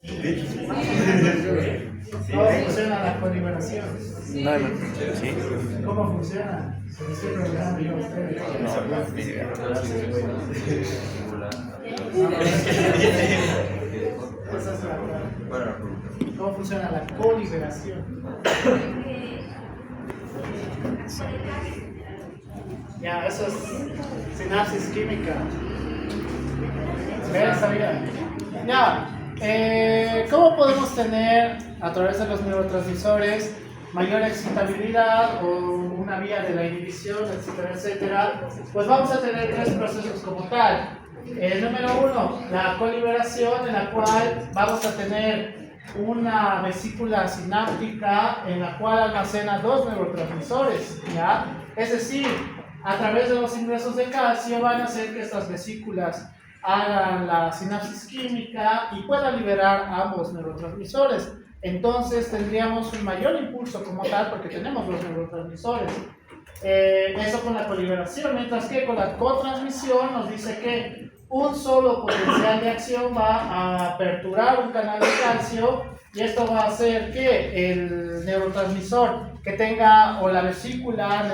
¿Cómo funciona la coliberación? No, no. ¿Sí? ¿Cómo funciona? Se lo estoy preguntando yo a ustedes. Esa es la verdad. ¿Cómo funciona la coliberación? Ya, eso es sinapsis química. ¿Ves? Sabía. Ya, ¿cómo podemos tener a través de los neurotransmisores mayor excitabilidad o una vía de la inhibición, etcétera, etcétera? Pues vamos a tener tres procesos como tal. El número uno, la coliberación, en la cual vamos a tener una vesícula sináptica en la cual almacena dos neurotransmisores, ¿ya? Es decir, a través de los ingresos de calcio van a hacer que estas vesículas hagan la sinapsis química y puedan liberar ambos neurotransmisores. Entonces tendríamos un mayor impulso como tal porque tenemos los neurotransmisores. Eso con la coliberación, mientras que con la cotransmisión nos dice que un solo potencial de acción va a aperturar un canal de calcio y esto va a hacer que el neurotransmisor que tenga, o la vesícula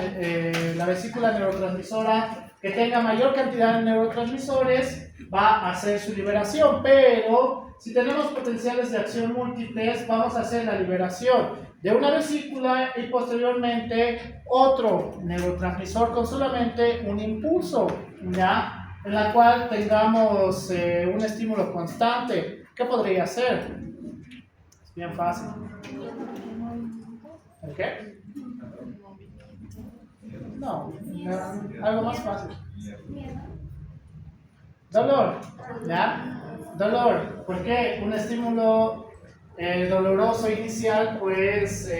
neurotransmisora que tenga mayor cantidad de neurotransmisores va a hacer su liberación, pero si tenemos potenciales de acción múltiples vamos a hacer la liberación de una vesícula y posteriormente otro neurotransmisor con solamente un impulso, ¿ya? En la cual tengamos un estímulo constante. ¿Qué podría ser? Es bien fácil. ¿El qué? No, algo más fácil. Dolor, ¿ya? Dolor. ¿Por qué? Un estímulo doloroso inicial, pues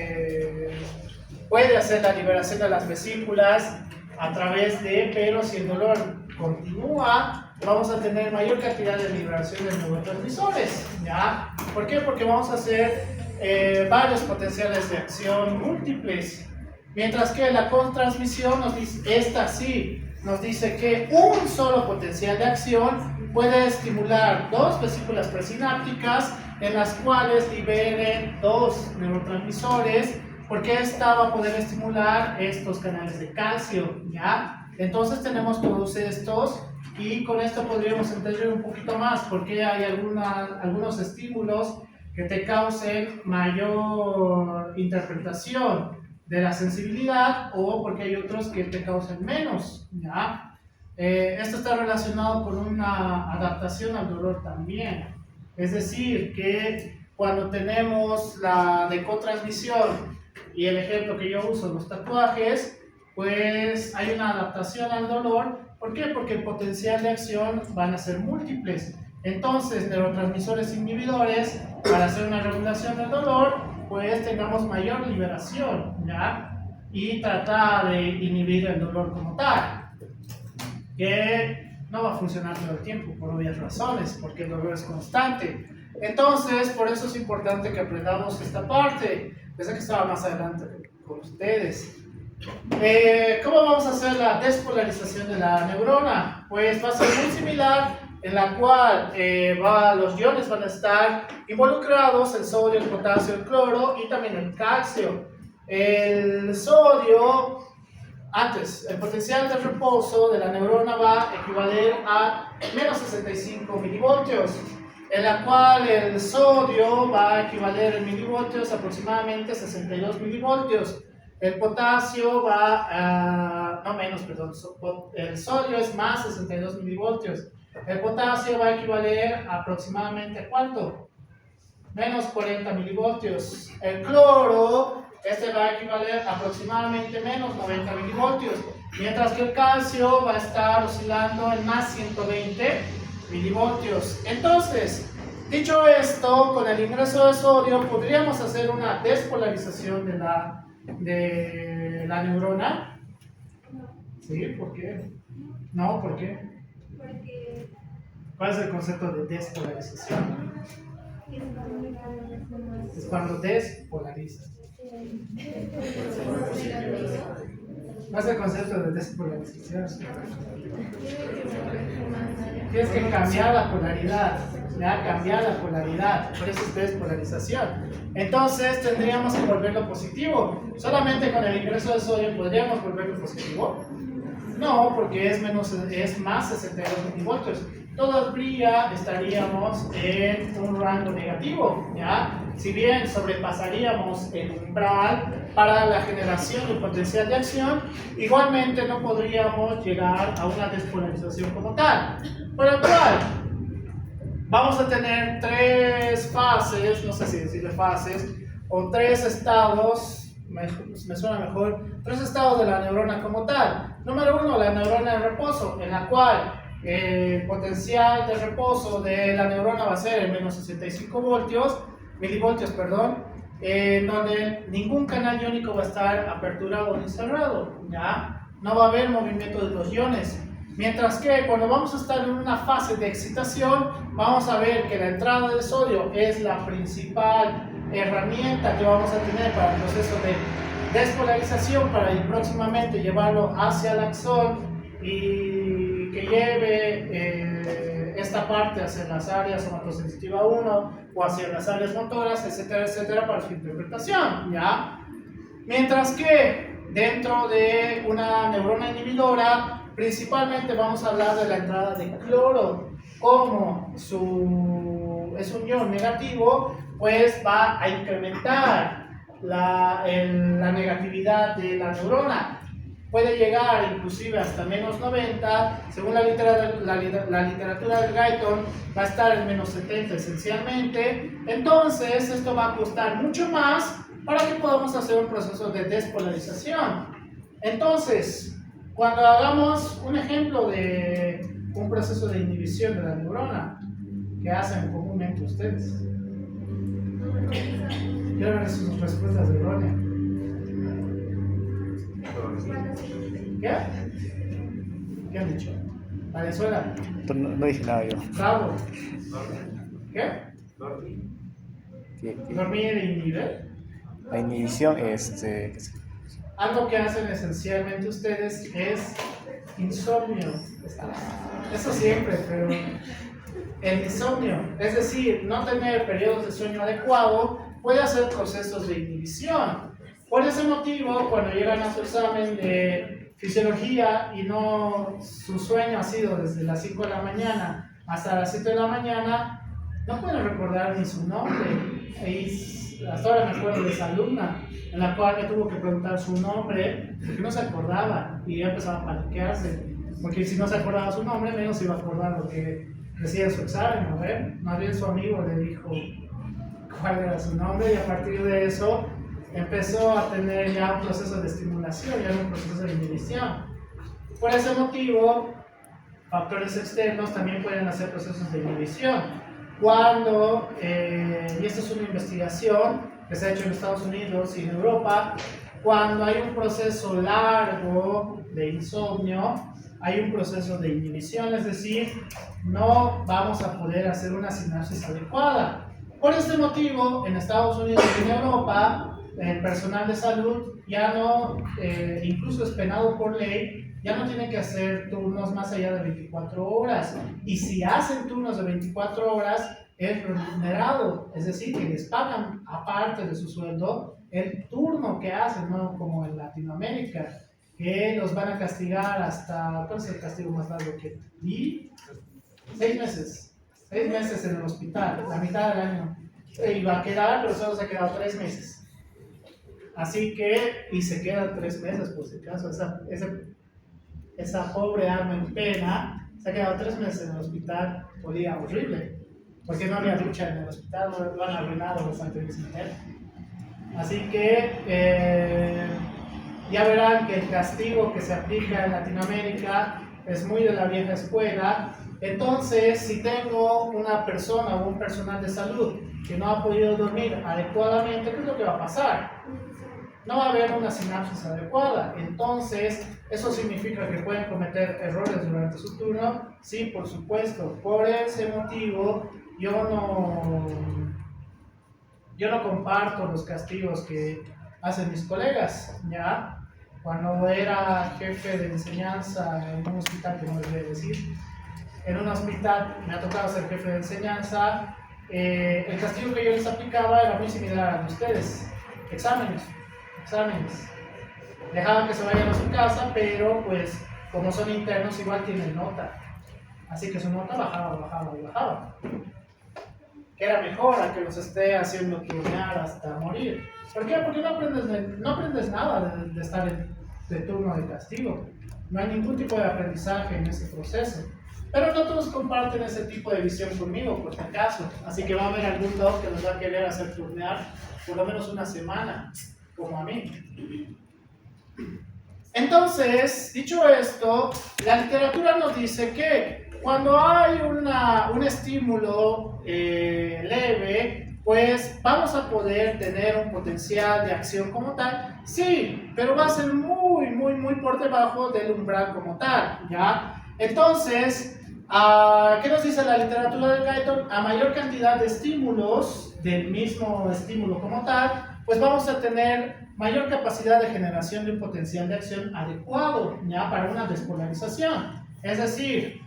puede hacer la liberación de las vesículas a través de, pero si el dolor continúa, vamos a tener mayor cantidad de liberación de neurotransmisores, ¿ya? ¿Por qué? Porque vamos a hacer varios potenciales de acción múltiples, mientras que la cotransmisión nos dice, esta sí, nos dice que un solo potencial de acción puede estimular dos vesículas presinápticas en las cuales liberen dos neurotransmisores, porque esta va a poder estimular estos canales de calcio, ¿ya? Entonces tenemos todos estos y con esto podríamos entender un poquito más porque hay algunos estímulos que te causen mayor interpretación de la sensibilidad o porque hay otros que te causen menos, ¿ya? Esto está relacionado con una adaptación al dolor también. Es decir, que cuando tenemos la de cotransmisión y el ejemplo que yo uso, los tatuajes, pues hay una adaptación al dolor. ¿Por qué? Porque el potencial de acción van a ser múltiples. Entonces, neurotransmisores inhibidores, para hacer una regulación del dolor, pues tengamos mayor liberación, ¿ya? Y tratar de inhibir el dolor como tal, que no va a funcionar todo el tiempo por obvias razones, porque el dolor es constante. Entonces, por eso es importante que aprendamos esta parte. Pensé que estaba más adelante con ustedes. ¿Cómo vamos a hacer la despolarización de la neurona? Pues va a ser muy similar, en la cual los iones van a estar involucrados, el sodio, el potasio, el cloro y también el calcio. El sodio, el potencial de reposo de la neurona va a equivaler a menos 65 milivoltios, en la cual el sodio va a equivaler en milivoltios aproximadamente 62 milivoltios. El potasio va a, no menos, perdón, el sodio es más 62 milivoltios. El potasio va a equivaler aproximadamente a ¿cuánto? Menos 40 milivoltios. El cloro, va a equivaler aproximadamente menos 90 milivoltios. Mientras que el calcio va a estar oscilando en más 120 milivoltios. Entonces, dicho esto, con el ingreso de sodio podríamos hacer una despolarización de la neurona. ¿Sí? ¿Por qué? No, ¿por qué? Porque ¿Cuál es el concepto de despolarización? Es cuando despolarizas. No es el concepto de despolarización. Tienes que cambiar la polaridad, ¿ya? Cambiar la polaridad, por eso es despolarización. Entonces tendríamos que volverlo positivo. ¿Solamente con el ingreso de sodio podríamos volverlo positivo? No, porque es más 62 milivoltios. Todavía estaríamos en un rango negativo, ¿ya? Si bien sobrepasaríamos el umbral para la generación de potencial de acción, igualmente no podríamos llegar a una despolarización como tal. Por lo cual, vamos a tener tres fases, no sé si decirle fases, o tres estados, me suena mejor, tres estados de la neurona como tal. Número uno, la neurona de reposo, en la cual el potencial de reposo de la neurona va a ser el menos 65 milivoltios, donde ningún canal iónico va a estar aperturado ni cerrado, ¿ya? No va a haber movimiento de los iones. Mientras que cuando vamos a estar en una fase de excitación, vamos a ver que la entrada de sodio es la principal herramienta que vamos a tener para el proceso de despolarización, para ir próximamente llevarlo hacia el axón y que lleve esta parte hacia las áreas somatosensitiva 1 o hacia las áreas motoras, etcétera, etcétera, para su interpretación, ¿ya? Mientras que dentro de una neurona inhibidora, principalmente vamos a hablar de la entrada de cloro. Como es un ion negativo, pues va a incrementar la negatividad de la neurona. Puede llegar inclusive hasta menos 90, según la literatura del Guyton, va a estar en menos 70 esencialmente. Entonces, esto va a costar mucho más para que podamos hacer un proceso de despolarización. Entonces, cuando hagamos un ejemplo de un proceso de inhibición de la neurona, ¿qué hacen comúnmente ustedes? Quiero ver sus respuestas erróneas. ¿Qué? ¿Qué han dicho? Venezuela. No dije nada yo. Bravo. ¿Qué? ¿Qué? Dormir e inhibir. La inhibición, Algo que hacen esencialmente ustedes es insomnio. Eso siempre, pero el insomnio, es decir, no tener periodos de sueño adecuado, puede hacer procesos de inhibición. Por ese motivo, cuando llegan a su examen de fisiología y su sueño ha sido desde las 5 de la mañana hasta las 7 de la mañana, no pueden recordar ni su nombre. Y hasta ahora me acuerdo de esa alumna en la cual me tuvo que preguntar su nombre porque no se acordaba y ya empezaba a paniquearse, porque si no se acordaba su nombre, menos iba a acordar lo que decía en su examen. A ver, más bien su amigo le dijo cuál era su nombre y a partir de eso empezó a tener ya un proceso de estimulación, ya un proceso de inhibición. Por ese motivo, factores externos también pueden hacer procesos de inhibición. Cuando, y esta es una investigación que se ha hecho en Estados Unidos y en Europa, cuando hay un proceso largo de insomnio, hay un proceso de inhibición, es decir, no vamos a poder hacer una sinapsis adecuada. Por este motivo, en Estados Unidos y en Europa, el personal de salud ya no, incluso es penado por ley, ya no tienen que hacer turnos más allá de 24 horas. Y si hacen turnos de 24 horas, es remunerado, es decir, que les pagan aparte de su sueldo el turno que hacen, no como en Latinoamérica, que los van a castigar hasta, ¿cuál es el castigo más largo que? Y 6 meses. 6 meses en el hospital, la mitad del año. Iba a quedar, pero solo se ha quedado 3 meses. Así que, y se quedan 3 meses por si acaso, esa pobre alma en pena se ha quedado 3 meses en el hospital, olía horrible, porque no había ducha en el hospital, lo han arruinado bastante bien. Así que ya verán que el castigo que se aplica en Latinoamérica es muy de la vieja escuela. Entonces, si tengo una persona o un personal de salud que no ha podido dormir adecuadamente, ¿qué es lo que va a pasar? No va a haber una sinapsis adecuada. Entonces, ¿eso significa que pueden cometer errores durante su turno? Sí, por supuesto. Por ese motivo, yo no comparto los castigos que hacen mis colegas, ¿ya? cuando era jefe de enseñanza en un hospital, que no les voy a decir, en un hospital me ha tocado ser jefe de enseñanza, el castigo que yo les aplicaba era muy similar al de ustedes, exámenes. Dejaban que se vayan a su casa, pero pues como son internos igual tienen nota, así que su nota bajaba. Que era mejor a que los esté haciendo turnear hasta morir. ¿Por qué? Porque no aprendes nada de estar de turno de castigo. No hay ningún tipo de aprendizaje en ese proceso. Pero no todos comparten ese tipo de visión conmigo, por si acaso. Así que va a haber algún doc que nos va a querer hacer turnear por lo menos una semana, como a mí. Entonces, dicho esto, la literatura nos dice que cuando hay un estímulo leve, pues vamos a poder tener un potencial de acción como tal, sí, pero va a ser muy por debajo del umbral como tal, ¿ya? Entonces, ¿qué nos dice la literatura del Guyton? A mayor cantidad de estímulos, del mismo estímulo como tal, pues vamos a tener mayor capacidad de generación de un potencial de acción adecuado, ¿ya? Para una despolarización. Es decir,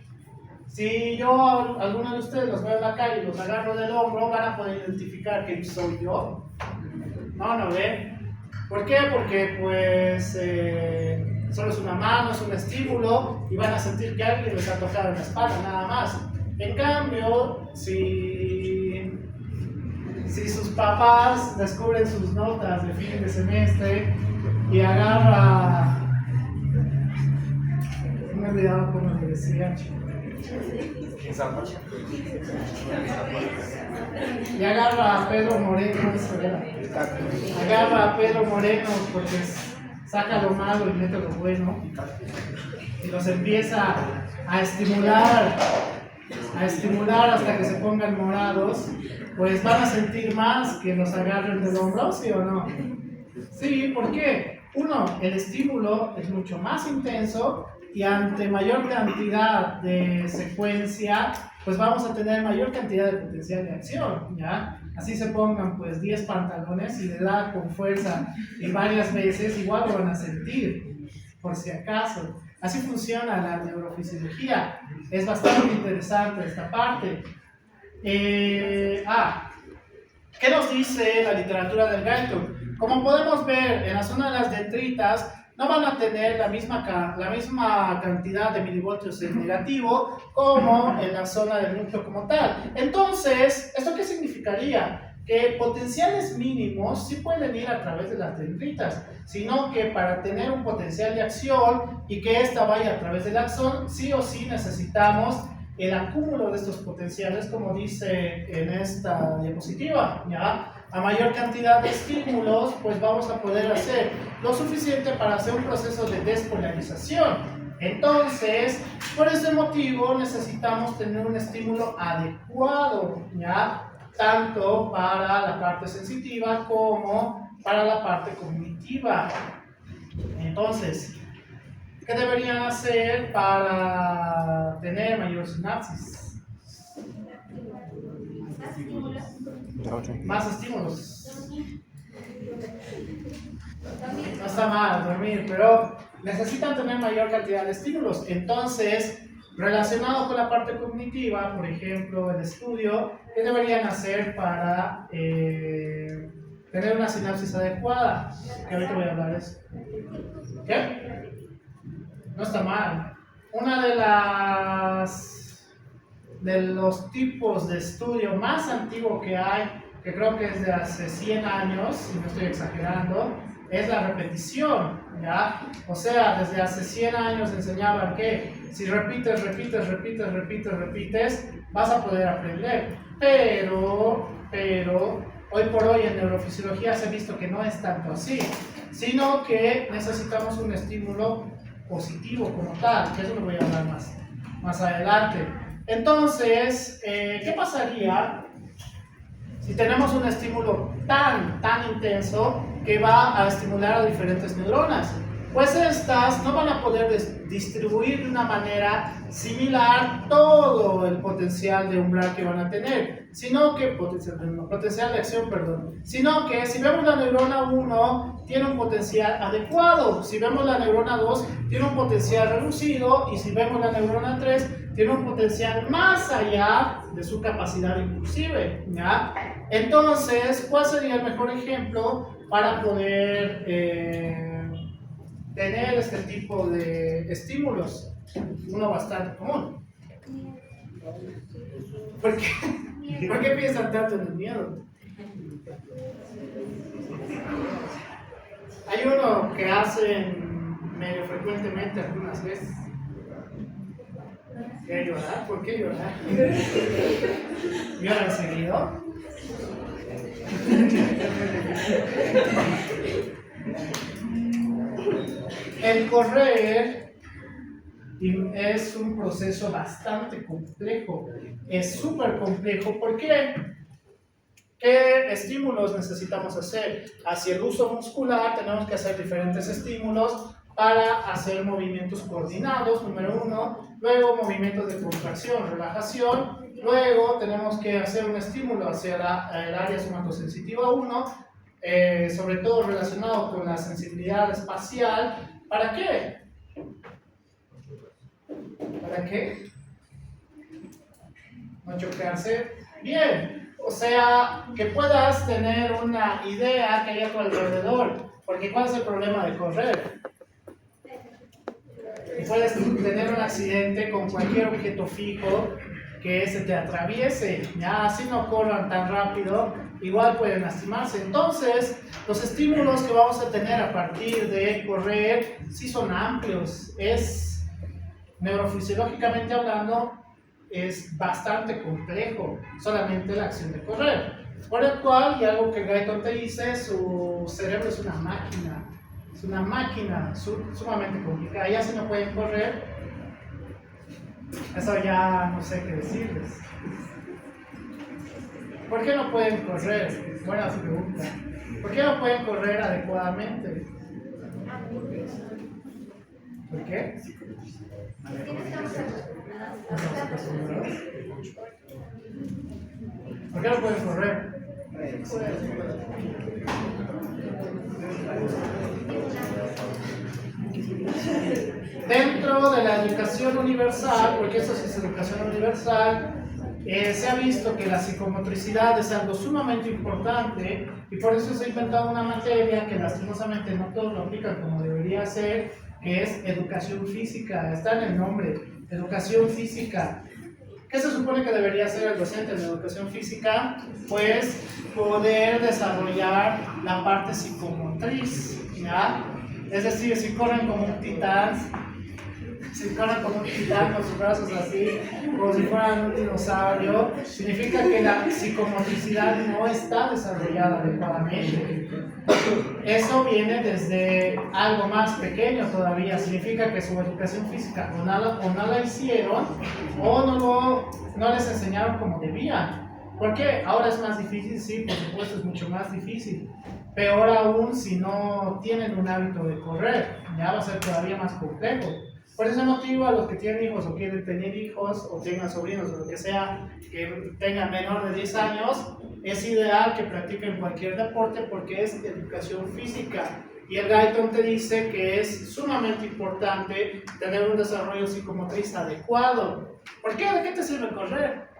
si yo a alguno de ustedes los veo en la calle y los agarro del hombro, van a poder identificar que soy yo. No ven. ¿Por qué? Porque pues solo es una mano, es un estímulo y van a sentir que alguien les ha tocado en la espalda, nada más. En cambio, si sus papás descubren sus notas de fin de semestre y agarra... No me he olvidado cómo le decía, y agarra a Pedro Moreno, agarra a Pedro Moreno porque saca lo malo y mete lo bueno y los empieza a estimular hasta que se pongan morados, pues van a sentir más que los agarren del hombro, ¿sí o no? Sí, ¿por qué? Uno, el estímulo es mucho más intenso y ante mayor cantidad de secuencia, pues vamos a tener mayor cantidad de potencial de acción, ¿ya? Así se pongan pues 10 pantalones y le da con fuerza y varias veces, igual lo van a sentir, por si acaso. Así funciona la neurofisiología. Es bastante interesante esta parte. ¿Qué nos dice la literatura del Guyton? Como podemos ver, en la zona de las dendritas no van a tener la misma cantidad de milivoltios en negativo como en la zona del núcleo como tal. Entonces, ¿esto qué significaría? Que potenciales mínimos sí pueden ir a través de las dendritas, sino que para tener un potencial de acción y que ésta vaya a través del axón, sí o sí necesitamos el acúmulo de estos potenciales, como dice en esta diapositiva, ¿ya? A mayor cantidad de estímulos, pues vamos a poder hacer lo suficiente para hacer un proceso de despolarización. Entonces, por ese motivo necesitamos tener un estímulo adecuado, ¿ya? Tanto para la parte sensitiva como para la parte cognitiva. Entonces, ¿qué deberían hacer para tener mayor sinapsis? Más estímulos. No está mal dormir, pero necesitan tener mayor cantidad de estímulos. Entonces, relacionado con la parte cognitiva, por ejemplo, el estudio, ¿qué deberían hacer para tener una sinapsis adecuada? Que ahorita voy a hablar de eso. ¿Qué? No está mal. Una de los tipos de estudio más antiguo que hay, que creo que es de hace 100 años, si no estoy exagerando, es la repetición, ¿ya? O sea, desde hace 100 años enseñaban que si repites, vas a poder aprender. Pero, hoy por hoy en neurofisiología se ha visto que no es tanto así, sino que necesitamos un estímulo positivo como tal, que eso lo voy a hablar más adelante. Entonces, ¿qué pasaría si tenemos un estímulo tan intenso que va a estimular a diferentes neuronas? pues estas no van a poder distribuir de una manera similar todo el potencial de umbral que van a tener, sino que, potencial de acción, perdón, sino que si vemos la neurona 1, tiene un potencial adecuado, si vemos la neurona 2, tiene un potencial reducido, y si vemos la neurona 3, tiene un potencial más allá de su capacidad inclusive, ¿ya? Entonces, ¿cuál sería el mejor ejemplo para poder tener este tipo de estímulos? Uno bastante común. ¿Por qué piensan tanto en el miedo? Hay uno que hacen medio frecuentemente algunas veces. ¿Qué llorar? ¿Por qué llorar? ¿Lloran seguido? El correr es un proceso bastante complejo, es súper complejo. ¿Por qué? ¿Qué estímulos necesitamos hacer? Hacia el uso muscular tenemos que hacer diferentes estímulos para hacer movimientos coordinados, número 1, luego movimientos de contracción, relajación, luego tenemos que hacer un estímulo hacia el área somatosensitiva 1, sobre todo relacionado con la sensibilidad espacial. ¿Para qué? ¿Para qué? No chocarse. Bien, o sea, que puedas tener una idea que haya a tu alrededor, porque ¿cuál es el problema de correr? Y puedes tener un accidente con cualquier objeto fijo que se te atraviese, ya así no corran tan rápido, igual pueden lastimarse. Entonces, los estímulos que vamos a tener a partir de correr sí son amplios, es neurofisiológicamente hablando, es bastante complejo solamente la acción de correr. Por el cual, y algo que Guyton te dice, su cerebro es una máquina. Es una máquina sumamente complicada. Ya si no pueden correr, eso ya no sé qué decirles. ¿Por qué no pueden correr? Buena pregunta. ¿Por qué no pueden correr adecuadamente? ¿Por qué? ¿Por qué no pueden correr? Dentro de la educación universal, porque eso sí es educación universal, se ha visto que la psicomotricidad es algo sumamente importante y por eso se ha inventado una materia que lastimosamente no todos lo aplican como debería ser, que es educación física. Está en el nombre, educación física. ¿Qué se supone que debería hacer el docente de educación física? Pues poder desarrollar la parte psicomotriz, ¿ya? Es decir, si corren como un titán, con sus brazos así, como si fueran un dinosaurio, significa que la psicomotricidad no está desarrollada adecuadamente. Eso viene desde algo más pequeño todavía, significa que su educación física o no la hicieron o no les enseñaron como debían. ¿Por qué? Ahora es más difícil, sí, por supuesto es mucho más difícil. Peor aún si no tienen un hábito de correr, ya va a ser todavía más complejo. Por ese motivo, a los que tienen hijos o quieren tener hijos o tengan sobrinos o lo que sea, que tengan menor de 10 años, es ideal que practiquen cualquier deporte porque es educación física. Y el Guyton te dice que es sumamente importante tener un desarrollo psicomotriz adecuado. ¿Por qué? ¿De qué te sirve correr?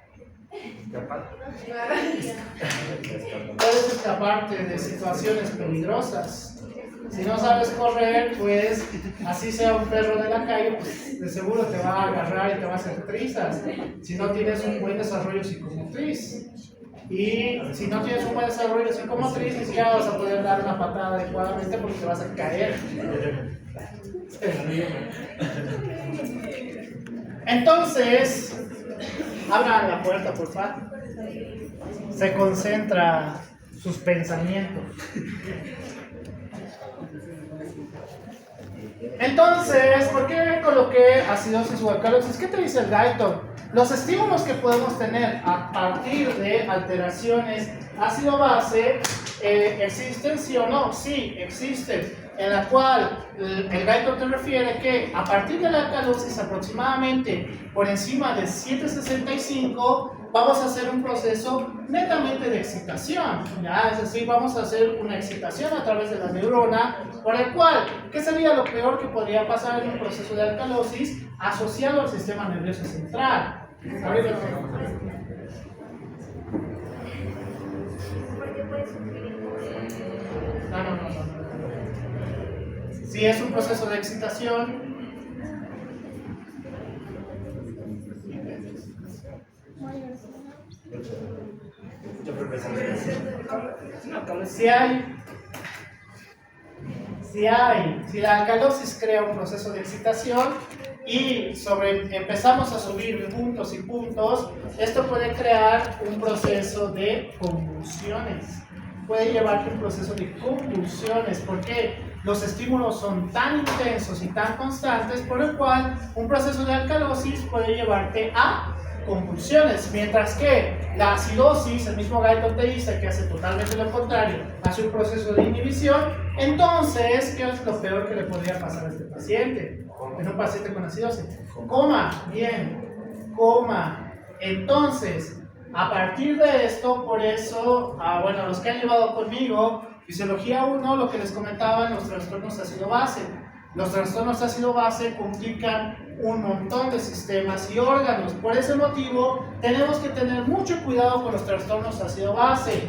Puedes escaparte de situaciones peligrosas. Si no sabes correr, pues así sea un perro de la calle, pues de seguro te va a agarrar y te va a hacer trizas. Si no tienes un buen desarrollo psicomotriz. Y si no tienes un buen desarrollo psicomotriz, ni siquiera vas a poder dar una patada adecuadamente porque te vas a caer. Entonces, abran la puerta, por favor. Se concentra sus pensamientos. Entonces, ¿por qué coloqué acidosis o alcalosis? ¿Qué te dice el Guyton? Los estímulos que podemos tener a partir de alteraciones ácido-base ¿existen sí o no? Sí, existen, en la cual el Guyton te refiere que a partir de la alcalosis aproximadamente por encima de 765 vamos a hacer un proceso netamente de excitación, ¿ya? Es decir, vamos a hacer una excitación a través de la neurona, por el cual, ¿qué sería lo peor que podría pasar en un proceso de alcalosis asociado al sistema nervioso central? Ahorita no. Si es un proceso de excitación, si la alcalosis crea un proceso de excitación y empezamos a subir puntos y puntos, esto puede crear un proceso de convulsiones. Puede llevarte a un proceso de convulsiones porque los estímulos son tan intensos y tan constantes, por el cual un proceso de alcalosis puede llevarte a convulsiones, mientras que la acidosis, el mismo Guyton te dice que hace totalmente lo contrario, hace un proceso de inhibición. Entonces, ¿qué es lo peor que le podría pasar a este paciente? En un paciente con acidosis, coma. Entonces, a partir de esto, por eso, bueno, los que han llevado conmigo Fisiología 1, lo que les comentaba, los trastornos ácido-base. Los trastornos ácido-base complican un montón de sistemas y órganos. Por ese motivo, tenemos que tener mucho cuidado con los trastornos ácido-base.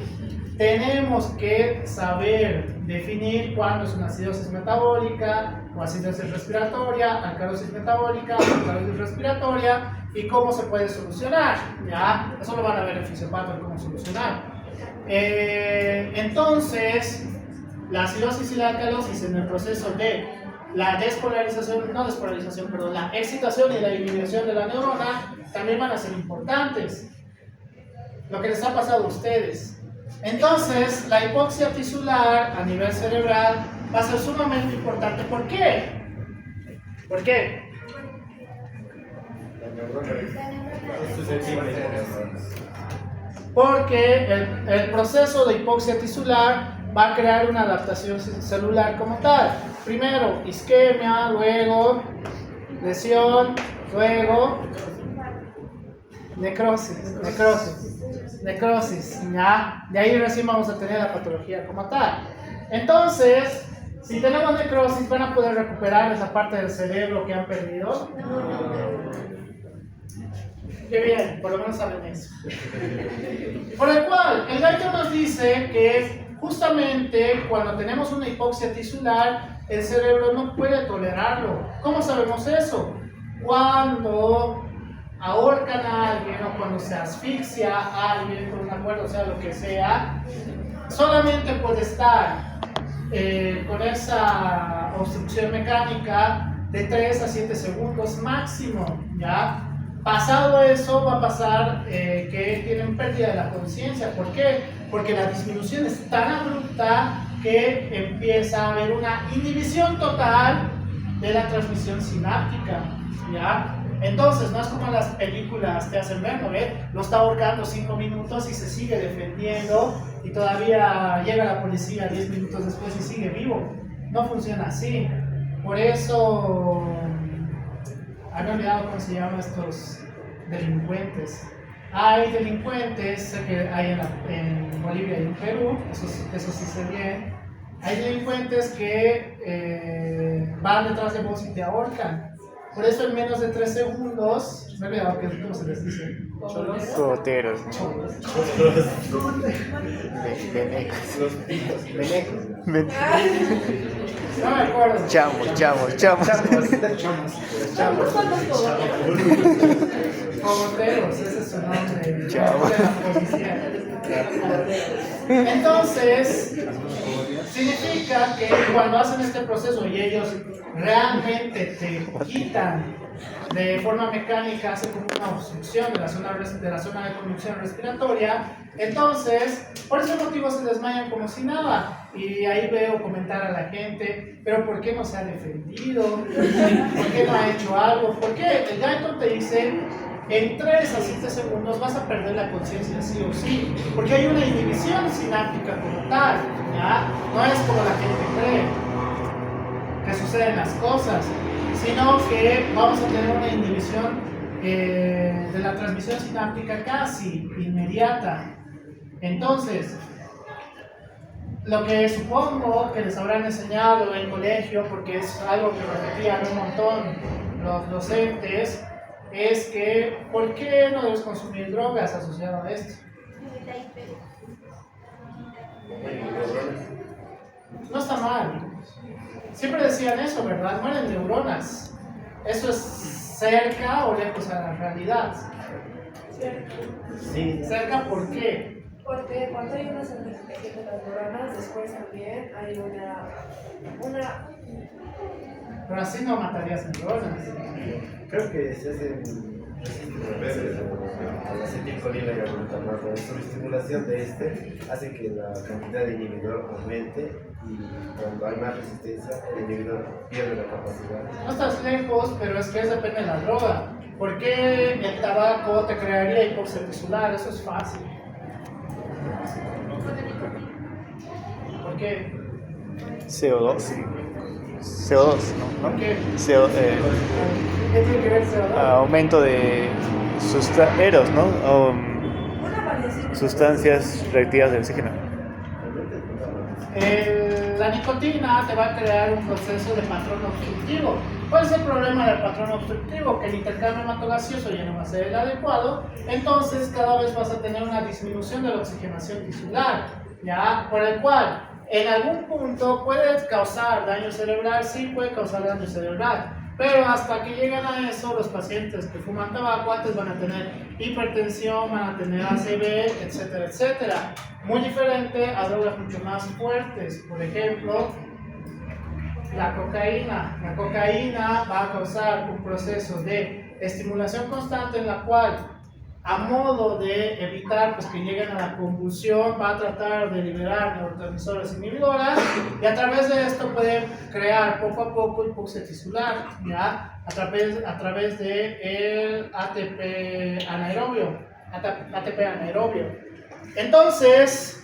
Tenemos que saber definir cuándo es una acidosis metabólica o acidosis respiratoria, alcalosis metabólica, alcalosis respiratoria y cómo se puede solucionar. ¿Ya? Eso lo van a ver en Fisiopato, cómo solucionar. Entonces, la acidosis y la alcalosis en el proceso de la la excitación y la inhibición de la neurona también van a ser importantes. Lo que les ha pasado a ustedes. Entonces, la hipoxia tisular a nivel cerebral va a ser sumamente importante. ¿Por qué? Porque el proceso de hipoxia tisular va a crear una adaptación celular como tal. Primero isquemia, luego lesión, luego necrosis, ¿ya? De ahí recién vamos a tener la patología como tal. Entonces, si tenemos necrosis, ¿van a poder recuperar esa parte del cerebro que han perdido? Qué bien, por lo menos saben eso. Por el cual, el Guyton nos dice que justamente cuando tenemos una hipoxia tisular, el cerebro no puede tolerarlo. ¿Cómo sabemos eso? Cuando ahorcan a alguien o cuando se asfixia a alguien con una cuerda, o sea, lo que sea, solamente puede estar con esa obstrucción mecánica de 3 a 7 segundos máximo, ¿ya? Pasado eso va a pasar que tienen pérdida de la conciencia. ¿Por qué? Porque la disminución es tan abrupta que empieza a haber una inhibición total de la transmisión sináptica, ¿ya? Entonces, no es como las películas te hacen ver, ¿no? Lo está ahorcando 5 minutos y se sigue defendiendo y todavía llega la policía 10 minutos después y sigue vivo. No funciona así. Por eso, han olvidado cómo se llaman estos delincuentes. Hay delincuentes, sé que hay en Bolivia y en Perú, eso sí sé bien. Hay delincuentes que van detrás de vos y te ahorcan. Por eso en menos de 3 segundos, me he olvidado cómo se les dice. Cholos. Coteros. Cholos. Venecos. No me acuerdo. Chamos. Cogoteros, ese es su nombre. Chamos. De la policía. Entonces, significa que cuando hacen este proceso y ellos realmente te quitan de forma mecánica, hacen como una obstrucción de la zona de conducción respiratoria, entonces por ese motivo se desmayan como si nada. Y ahí veo comentar a la gente, pero ¿por qué no se ha defendido? ¿Por qué no ha hecho algo? Porque el Guyton te dice en 3 a 7 segundos vas a perder la conciencia sí o sí, porque hay una inhibición sináptica como tal, ¿ya? No es como la gente cree que suceden las cosas, sino que vamos a tener una inhibición de la transmisión sináptica casi inmediata. Entonces, lo que supongo que les habrán enseñado en el colegio, porque es algo que repetían un montón los docentes, es que ¿por qué no debes consumir drogas asociado a esto? No está mal. Siempre decían eso, ¿verdad? Mueren neuronas. ¿Eso es cerca o lejos a la realidad? Sí. ¿Cerca por qué? Porque cuando hay una santificación de las neuronas, después también hay una Pero así no matarías neuronas. Creo que se hacen al acetilcolina y al glutamato. La sobreestimulación de este hace que la cantidad de inhibidor aumente y cuando hay más resistencia, el inhibidor pierde la capacidad. No estás lejos, pero es que depende de la droga. ¿Por qué el tabaco te crearía hipoxia tisular? Eso es fácil. ¿Por qué? CO2. CO2, ¿no? ¿Por qué? ¿Qué tiene que ver CO2? Aumento de eros, ¿no? una variación. Sustancias reactivas del oxígeno. La nicotina te va a crear un proceso de patrón obstructivo. ¿Cuál es el problema del patrón obstructivo? Que el intercambio hematogaseoso ya no va a ser el adecuado, entonces cada vez vas a tener una disminución de la oxigenación tisular, ¿ya? Por el cual en algún punto puede causar daño cerebral, sí puede causar daño cerebral, pero hasta que llegan a eso, los pacientes que fuman tabaco antes van a tener hipertensión, van a tener ACV, etcétera, etcétera. Muy diferente a drogas mucho más fuertes, por ejemplo, la cocaína. La cocaína va a causar un proceso de estimulación constante en la cual, a modo de evitar pues, que lleguen a la convulsión, va a tratar de liberar neurotransmisores inhibidoras y a través de esto puede crear poco a poco hipoxia tisular, ¿ya? A través de el ATP anaerobio. Entonces,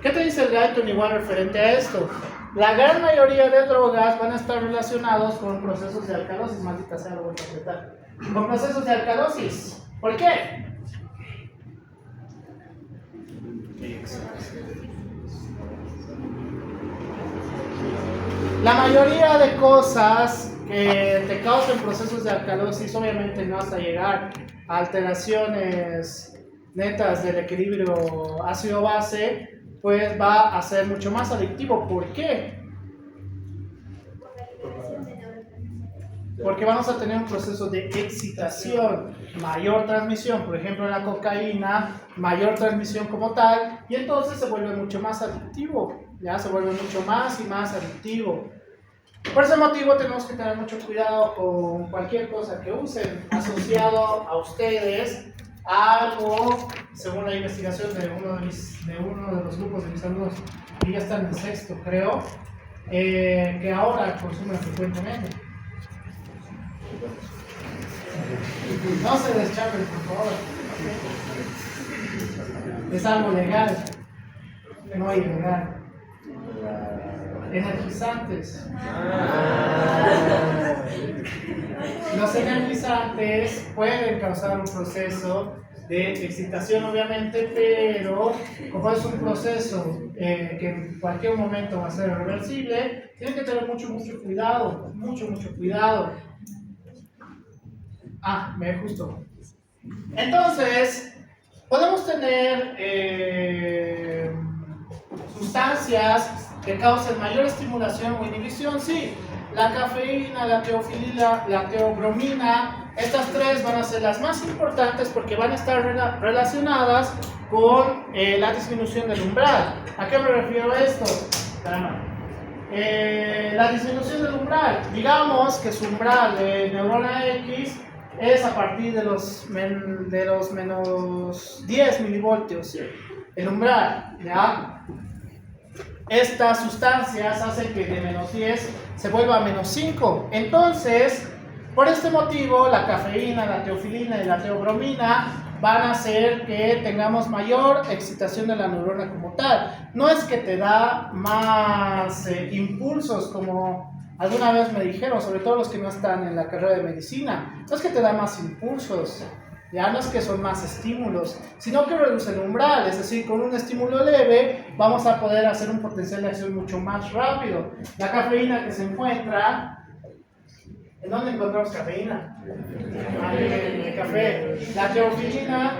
¿qué te dice el Guide 21 referente a esto? La gran mayoría de drogas van a estar relacionados con procesos de alcalosis, maldita sea, lo voy a apretar. Con procesos de alcalosis. ¿Por qué? La mayoría de cosas que te causan procesos de alcalosis, obviamente no vas a llegar a alteraciones netas del equilibrio ácido-base, pues va a ser mucho más adictivo. ¿Por qué? Porque vamos a tener un proceso de excitación, mayor transmisión, por ejemplo en la cocaína, mayor transmisión como tal, y entonces se vuelve mucho más adictivo, ya se vuelve mucho más y más adictivo. Por ese motivo tenemos que tener mucho cuidado con cualquier cosa que usen asociado a ustedes a algo, según la investigación de uno de los grupos de mis alumnos, que ya están en sexto creo, que ahora consumen frecuentemente. No se deschapen, por favor. Es algo legal, no ilegal. Energizantes. Los energizantes pueden causar un proceso de excitación, obviamente, pero como es un proceso que en cualquier momento va a ser reversible, tienen que tener mucho cuidado, mucho cuidado. Me justo. Entonces, podemos tener sustancias que causen mayor estimulación o inhibición, sí. La cafeína, la teofilina, la teobromina, estas tres van a ser las más importantes porque van a estar relacionadas con la disminución del umbral. ¿A qué me refiero a esto? La disminución del umbral, digamos que su umbral de neurona X es a partir de los menos 10 milivoltios, el umbral, ¿ya? Estas sustancias hacen que de menos 10 se vuelva a menos 5. Entonces, Por este motivo, la cafeína, la teofilina y la teobromina van a hacer que tengamos mayor excitación de la neurona como tal. No es que te da más impulsos como alguna vez me dijeron, sobre todo los que no están en la carrera de medicina, no es que te da más impulsos, ya no es que son más estímulos, sino que reduce el umbral, es decir, con un estímulo leve vamos a poder hacer un potencial de acción mucho más rápido. La cafeína que se encuentra, ¿en dónde encontramos cafeína? En el café. La teofilina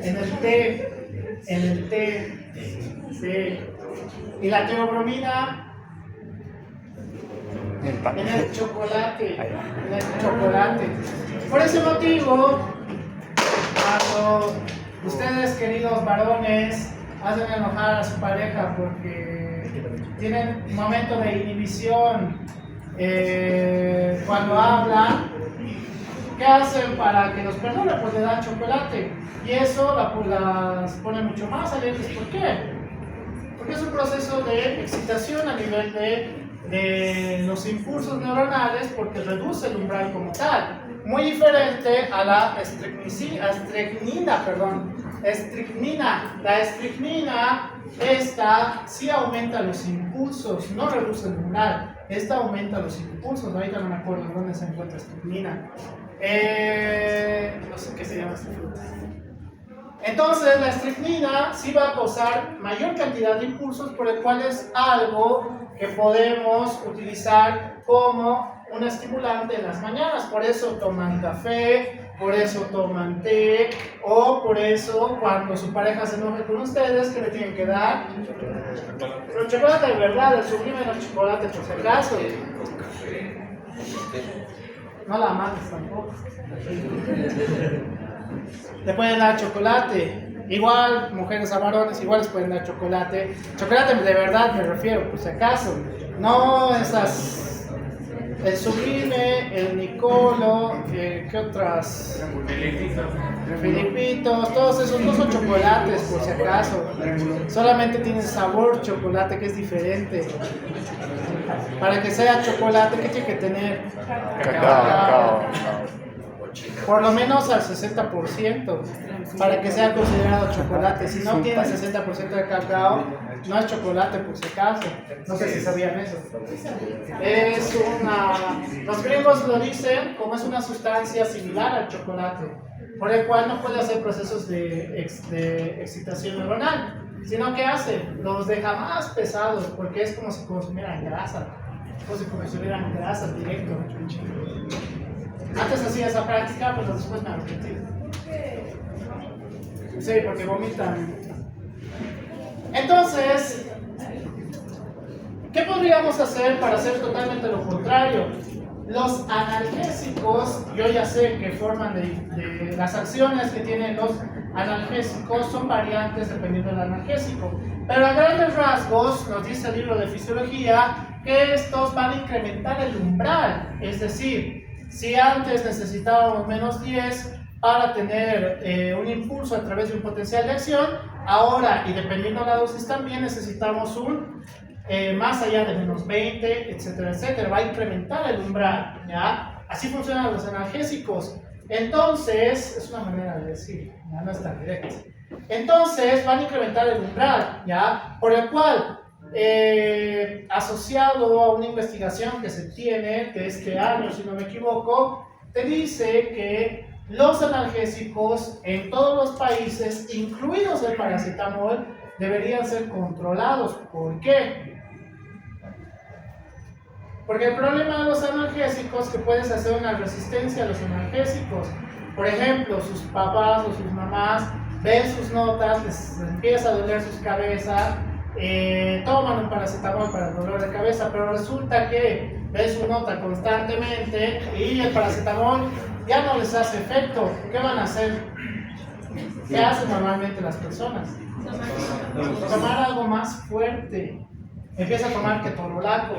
en el té, sí. Y la teobromina El pan. en el chocolate, Por ese motivo, cuando ustedes, queridos varones, hacen enojar a su pareja porque tienen un momento de inhibición cuando hablan, ¿qué hacen para que los perdone? Pues le dan chocolate. Y eso las pone mucho más alegres. ¿Por qué? Porque es un proceso de excitación a nivel de los impulsos neuronales, porque reduce el umbral como tal. Muy diferente a la estricnina. La estricnina, esta sí aumenta los impulsos, no reduce el umbral. Esta aumenta los impulsos. Ahorita no me acuerdo dónde se encuentra estricnina. No sé qué se llama esta fruta. Entonces, la estricnina sí va a causar mayor cantidad de impulsos, por el cual es algo que podemos utilizar como un estimulante en las mañanas. Por eso toman café, por eso toman té, o por eso cuando su pareja se enoje con ustedes, que le tienen que dar pero chocolate de verdad, el sublime no chocolate por si acaso. No la mates tampoco. Le pueden dar chocolate. Igual, mujeres a varones, igual les pueden dar chocolate. Chocolate de verdad me refiero, por si acaso. No esas. El sublime, el Nicolo, ¿qué otras? Filipitos, todos esos no son chocolates, por si acaso. Solamente tienen sabor chocolate, que es diferente. Para que sea chocolate, ¿qué tiene que tener? Cacao. Por lo menos al 60% para que sea considerado chocolate. Si no tiene 60% de cacao, no es chocolate por si acaso. No sé si sabían eso. Es los gringos lo dicen como es una sustancia similar al chocolate, por el cual no puede hacer procesos de excitación neuronal, sino que hace, los deja más pesados, porque es como si consumieran grasa, como si consumieran grasa directo. Antes hacía esa práctica, pero después me arrepentí. Sí, porque vomitan. Entonces, ¿qué podríamos hacer para hacer totalmente lo contrario? Los analgésicos, yo ya sé que forman de las acciones que tienen los analgésicos son variantes dependiendo del analgésico, pero a grandes rasgos nos dice el libro de fisiología que estos van a incrementar el umbral, es decir, si antes necesitábamos menos 10 para tener un impulso a través de un potencial de acción, ahora, y dependiendo de la dosis también, necesitamos un más allá de menos 20, etcétera, etcétera. Va a incrementar el umbral, ¿ya? Así funcionan los analgésicos. Entonces, es una manera de decir, ya no es tan directo. Entonces, van a incrementar el umbral, ¿ya? Por el cual, asociado a una investigación que se tiene de este año, si no me equivoco, te dice que los analgésicos en todos los países, incluidos el paracetamol, deberían ser controlados. ¿Por qué? Porque el problema de los analgésicos es que puedes hacer una resistencia a los analgésicos. Por ejemplo, sus papás o sus mamás ven sus notas, les empieza a doler sus cabezas, toman un paracetamol para el dolor de cabeza, pero resulta que ven su nota constantemente y el paracetamol ya no les hace efecto. ¿Qué van a hacer? ¿Qué hacen normalmente las personas? Tomar algo más fuerte. Empieza a tomar ketorolaco.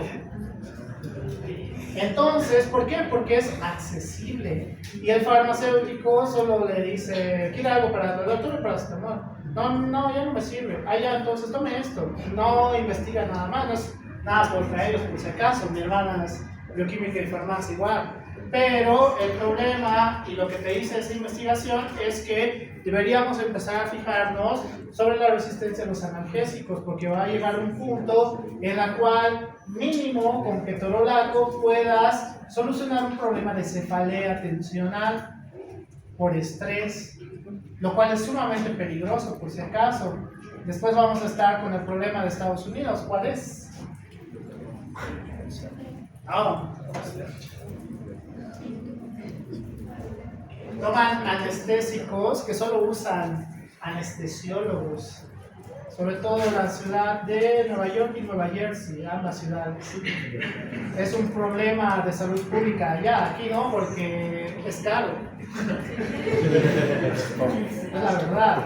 Entonces, ¿por qué? Porque es accesible. Y el farmacéutico solo le dice, ¿quiere algo para el dolor? Tome paracetamol. No, ya no me sirve. Ah, ya, entonces tome esto. No investiga nada más. No es nada contra ellos, por si acaso. Mi hermana es bioquímica y farmacia igual. Pero el problema y lo que te dice esa investigación es que deberíamos empezar a fijarnos sobre la resistencia a los analgésicos, porque va a llegar un punto en el cual mínimo con ketorolaco puedas solucionar un problema de cefalea tensional por estrés, lo cual es sumamente peligroso por si acaso. Después vamos a estar con el problema de Estados Unidos. ¿Cuál es? Toman anestésicos que solo usan anestesiólogos, sobre todo en la ciudad de Nueva York y Nueva Jersey, ambas ciudades. Es un problema de salud pública allá, aquí no, porque es caro. Es la verdad.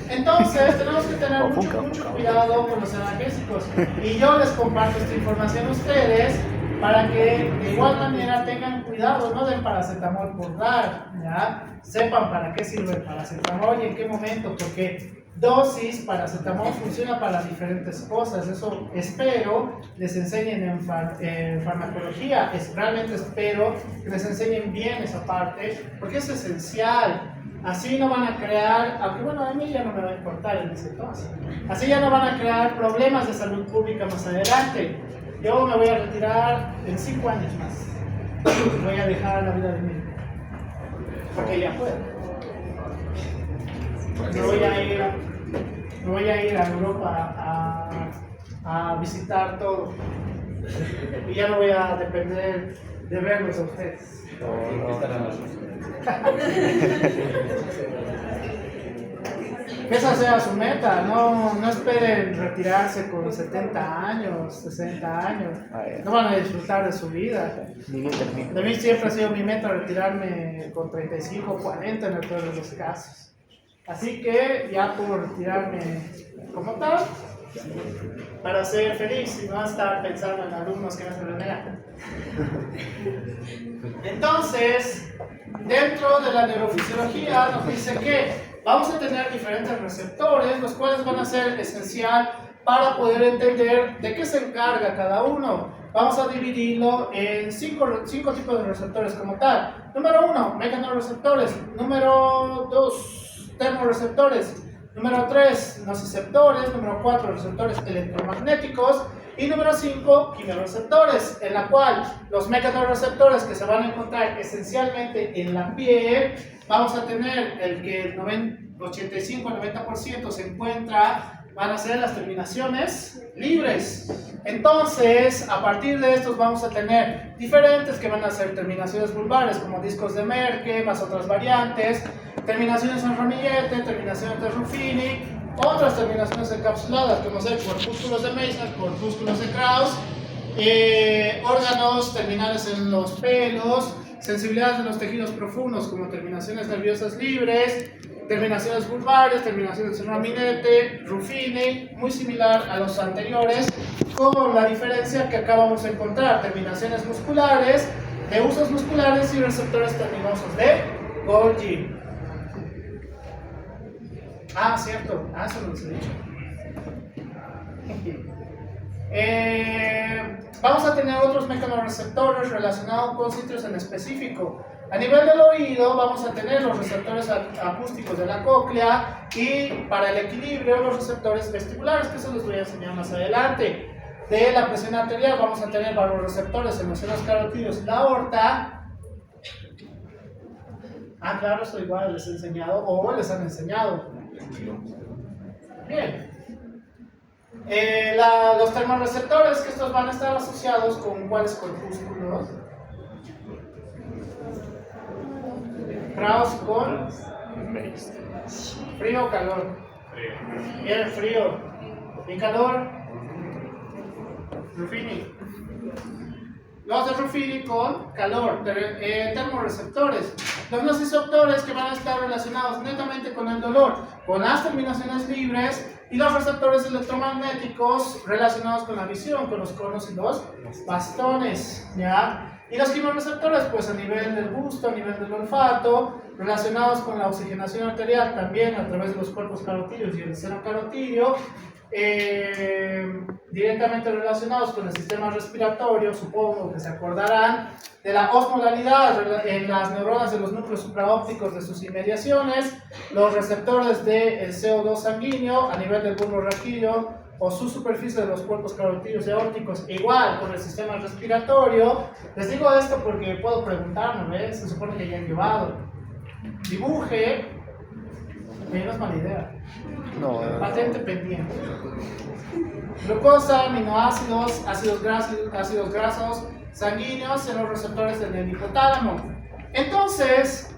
Entonces tenemos que tener mucho cuidado con los analgésicos, y yo les comparto esta información a ustedes para que de igual manera tengan cuidado, no den paracetamol por dar, ¿ya? Sepan para qué sirve el paracetamol y en qué momento, porque dosis paracetamol funciona para diferentes cosas. Eso espero les enseñen en farmacología, realmente espero que les enseñen bien esa parte, porque es esencial. Así no van a crear, aunque bueno, a mí ya no me va a importar en ese entonces, así ya no van a crear problemas de salud pública más adelante. Yo me voy a retirar en 5 años más. Voy a dejar la vida de mí, porque ya puedo. Me voy a ir a Europa a visitar todo. Y ya no voy a depender de verlos a ustedes. Que esa sea su meta, no esperen retirarse con 70 años, 60 años. No van a disfrutar de su vida. De mí siempre ha sido mi meta retirarme con 35 o 40 en el peor de los casos. Así que ya puedo retirarme como tal, para ser feliz y no estar pensando en alumnos que no se renegan. Entonces, dentro de la neurofisiología nos dice que vamos a tener diferentes receptores, los cuales van a ser esencial para poder entender de qué se encarga cada uno. Vamos a dividirlo en cinco tipos de receptores como tal. Número 1, mecanorreceptores. Número 2, termorreceptores. Número 3, nociceptores. Número 4, receptores electromagnéticos. Y número 5, quimioreceptores, en la cual los mecanorreceptores que se van a encontrar esencialmente en la piel, vamos a tener el que el 85-90% se encuentra, van a ser las terminaciones libres. Entonces, a partir de estos vamos a tener diferentes que van a ser terminaciones vulvares, como discos de Merck, más otras variantes, terminaciones en ramillete, terminaciones de Ruffini, otras terminaciones encapsuladas, como ser corpúsculos de Meissner, corpúsculos de Krauss, órganos terminales en los pelos, sensibilidades en los tejidos profundos, como terminaciones nerviosas libres, terminaciones vulvares, terminaciones en ramillete, Ruffini, muy similar a los anteriores, con la diferencia que acá vamos a encontrar terminaciones musculares, de usos musculares y receptores terminosos de Golgi. Ah, cierto, eso no les he dicho. Vamos a tener otros mecanorreceptores relacionados con sitios en específico. A nivel del oído vamos a tener los receptores acústicos de la cóclea, y para el equilibrio los receptores vestibulares, que eso les voy a enseñar más adelante. De la presión arterial vamos a tener receptores en los senos carotídeos y la aorta. Ah, claro, esto igual les he enseñado o les han enseñado. Bien. Los termorreceptores, que estos van a estar asociados con cuáles corpúsculos. Krauss con frío o calor. Bien, frío. Y calor, Ruffini. Los de Ruffini con calor, termorreceptores. Los nociceptores, que van a estar relacionados netamente con el dolor, con las terminaciones libres, y los receptores electromagnéticos relacionados con la visión, con los conos y los bastones, ¿ya? Y los quimioreceptores, pues a nivel del gusto, a nivel del olfato, relacionados con la oxigenación arterial también a través de los cuerpos carotídeos y el seno carotídeo, directamente relacionados con el sistema respiratorio, supongo que se acordarán de la osmolalidad en las neuronas de los núcleos supraópticos de sus inmediaciones, los receptores de CO2 sanguíneo a nivel del bulbo raquídeo o su superficie de los cuerpos carotídeos y aórticos, igual con el sistema respiratorio. Les digo esto porque puedo preguntarme, ¿ves? Se supone que ya han llevado. Dibuje, no es mala idea. No, Patente pendiente. Glucosa, aminoácidos, ácidos grasos sanguíneos en los receptores del hipotálamo. Entonces,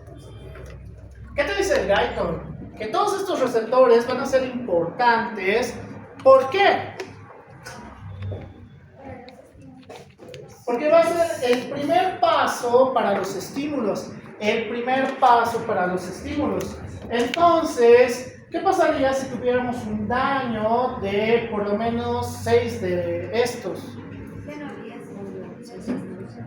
¿qué te dice el Gaitor? Que todos estos receptores van a ser importantes. ¿Por qué? Porque va a ser el primer paso para los estímulos. El primer paso para los estímulos. Entonces, ¿qué pasaría si tuviéramos un daño de por lo menos 6 de estos?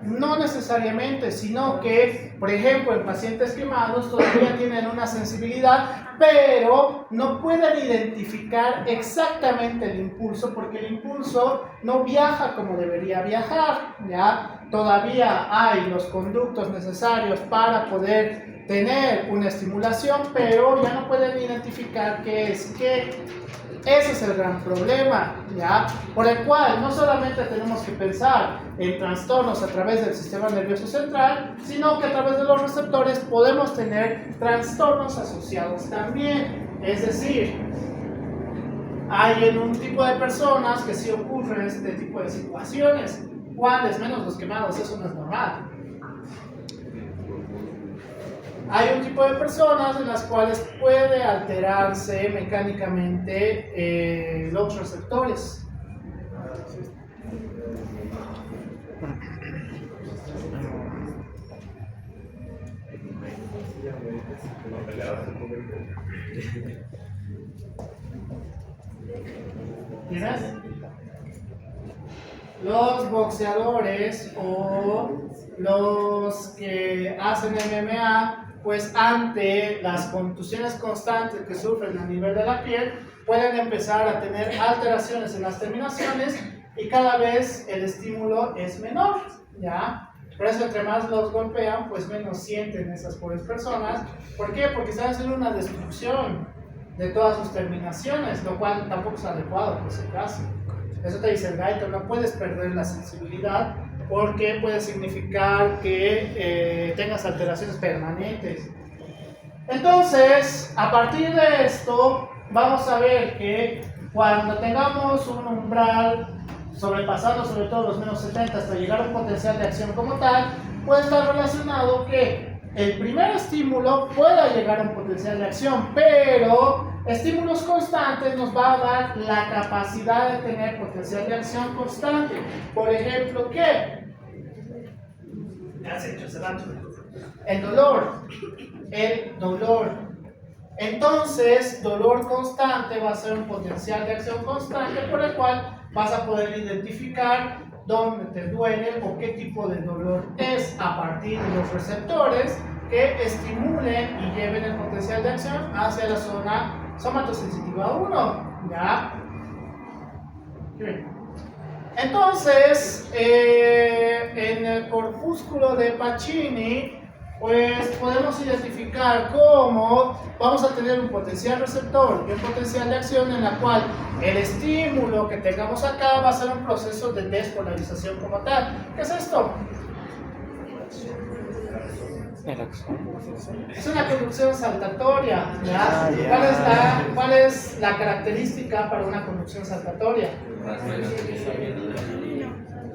No necesariamente, sino que, por ejemplo, en pacientes quemados todavía tienen una sensibilidad, pero no pueden identificar exactamente el impulso, porque el impulso no viaja como debería viajar, ¿ya? Todavía hay los conductos necesarios para poder tener una estimulación, pero ya no pueden identificar qué es qué. Ese es el gran problema, ¿ya? Por el cual no solamente tenemos que pensar en trastornos a través del sistema nervioso central, sino que a través de los receptores podemos tener trastornos asociados también. Es decir, hay en un tipo de personas que sí ocurre este tipo de situaciones. ¿Cuáles? Menos los quemados, eso no es normal. Hay un tipo de personas en las cuales puede alterarse mecánicamente los receptores. ¿Tienes? Los boxeadores o los que hacen MMA, pues ante las contusiones constantes que sufren a nivel de la piel, pueden empezar a tener alteraciones en las terminaciones y cada vez el estímulo es menor, ¿ya? Por eso entre más los golpean, pues menos sienten esas pobres personas. ¿Por qué? Porque están haciendo una destrucción de todas sus terminaciones, lo cual tampoco es adecuado por ese caso. Eso te dice el Gaitor, no puedes perder la sensibilidad porque puede significar que tengas alteraciones permanentes. Entonces, a partir de esto, vamos a ver que cuando tengamos un umbral sobrepasando sobre todo los menos 70 hasta llegar a un potencial de acción como tal, puede estar relacionado que el primer estímulo pueda llegar a un potencial de acción, pero estímulos constantes nos va a dar la capacidad de tener potencial de acción constante. Por ejemplo, ¿qué? Ya has hecho ese rato. El dolor. Entonces, dolor constante va a ser un potencial de acción constante por el cual vas a poder identificar dónde te duele o qué tipo de dolor es a partir de los receptores que estimulen y lleven el potencial de acción hacia la zona somatosensitiva 1, ¿ya? Bien. Entonces, en el corpúsculo de Pacini, pues podemos identificar cómo vamos a tener un potencial receptor y un potencial de acción en la cual el estímulo que tengamos acá va a ser un proceso de despolarización como tal. ¿Qué es esto? Es una conducción saltatoria, ¿ya? ¿Cuál es la característica para una conducción saltatoria?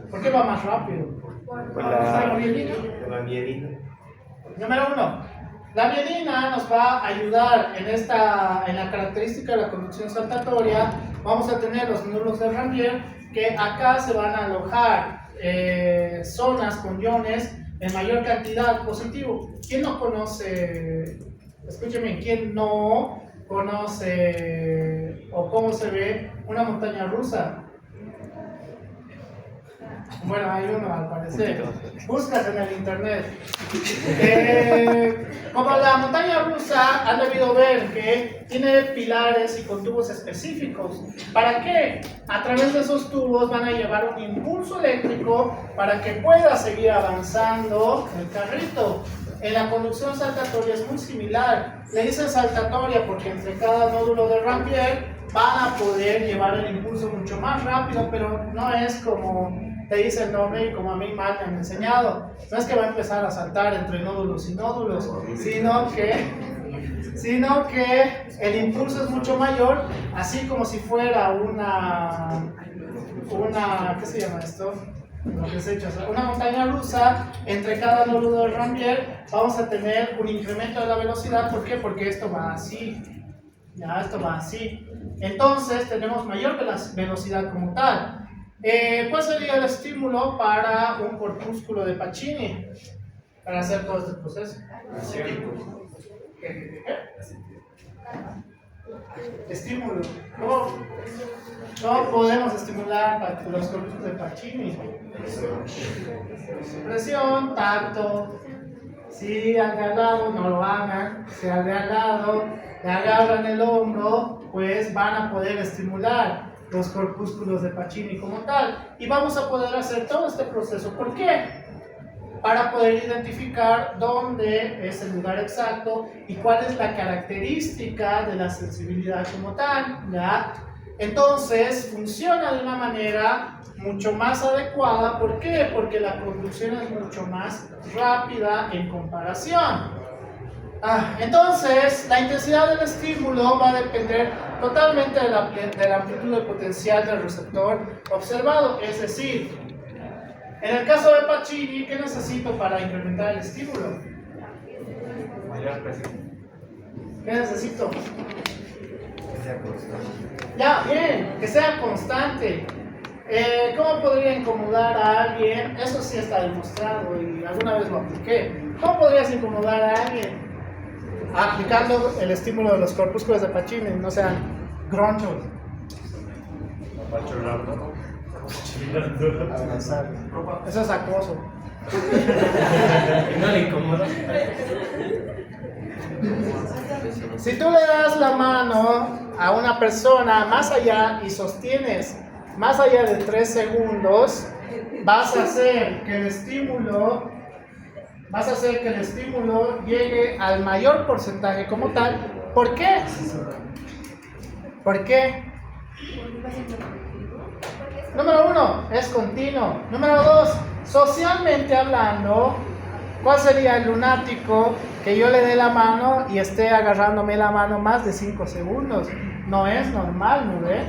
¿Por qué va más rápido? La mielina. Número 1. La mielina nos va a ayudar en la característica de la conducción saltatoria. Vamos a tener los nódulos de Ranvier, que acá se van a alojar zonas con iones en mayor cantidad positivo. ¿Quién no conoce, escúcheme, quién no conoce o cómo se ve una montaña rusa? Bueno, hay uno al parecer. Buscas en el internet. Como la montaña rusa, han debido ver que tiene pilares y contubos específicos. ¿Para qué? A través de esos tubos van a llevar un impulso eléctrico para que pueda seguir avanzando el carrito. En la conducción saltatoria es muy similar. Le dicen saltatoria porque entre cada nódulo de Rampier van a poder llevar el impulso mucho más rápido, pero no es como te dice el nombre y como a mí mal me han enseñado. No es que va a empezar a saltar entre nódulos y nódulos, sino que el impulso es mucho mayor, así como si fuera una ¿qué se llama esto? Lo que se echa, una montaña rusa. Entre cada nódulo de Rampier vamos a tener un incremento de la velocidad. ¿Por qué? Porque esto va así. Ya, esto va así. Entonces tenemos mayor velocidad como tal. ¿Cuál sería el estímulo para un corpúsculo de Pacini para hacer todo este proceso? Estímulo. ¿Cómo podemos estimular los corpúsculos de Pacini? Presión, tacto. Si al de al lado no lo hagan, si al de al lado le agarran el hombro, pues van a poder estimular los corpúsculos de Pacini como tal. Y vamos a poder hacer todo este proceso. ¿Por qué? Para poder identificar dónde es el lugar exacto y cuál es la característica de la sensibilidad como tal, ¿ya? Entonces, funciona de una manera mucho más adecuada. ¿Por qué? Porque la conducción es mucho más rápida en comparación. Entonces, la intensidad del estímulo va a depender totalmente de la amplitud del potencial del receptor observado. Es decir, en el caso de Pacini, ¿qué necesito para incrementar el estímulo? Mayor presión. ¿Qué necesito? Que sea constante. Ya, bien, que sea constante. ¿Cómo podría incomodar a alguien? Eso sí está demostrado y alguna vez lo apliqué. ¿Cómo podrías incomodar a alguien? Aplicando el estímulo de los corpúsculos de Pacini, no sean gronchos. Eso es acoso. No le incomoda. Si tú le das la mano a una persona más allá y sostienes más allá de 3 segundos, vas a hacer que el estímulo llegue al mayor porcentaje como tal. ¿Por qué? ¿Por qué? Número 1, es continuo. Número 2, socialmente hablando, ¿cuál sería el lunático que yo le dé la mano y esté agarrándome la mano más de 5 segundos? No es normal, ¿no ves?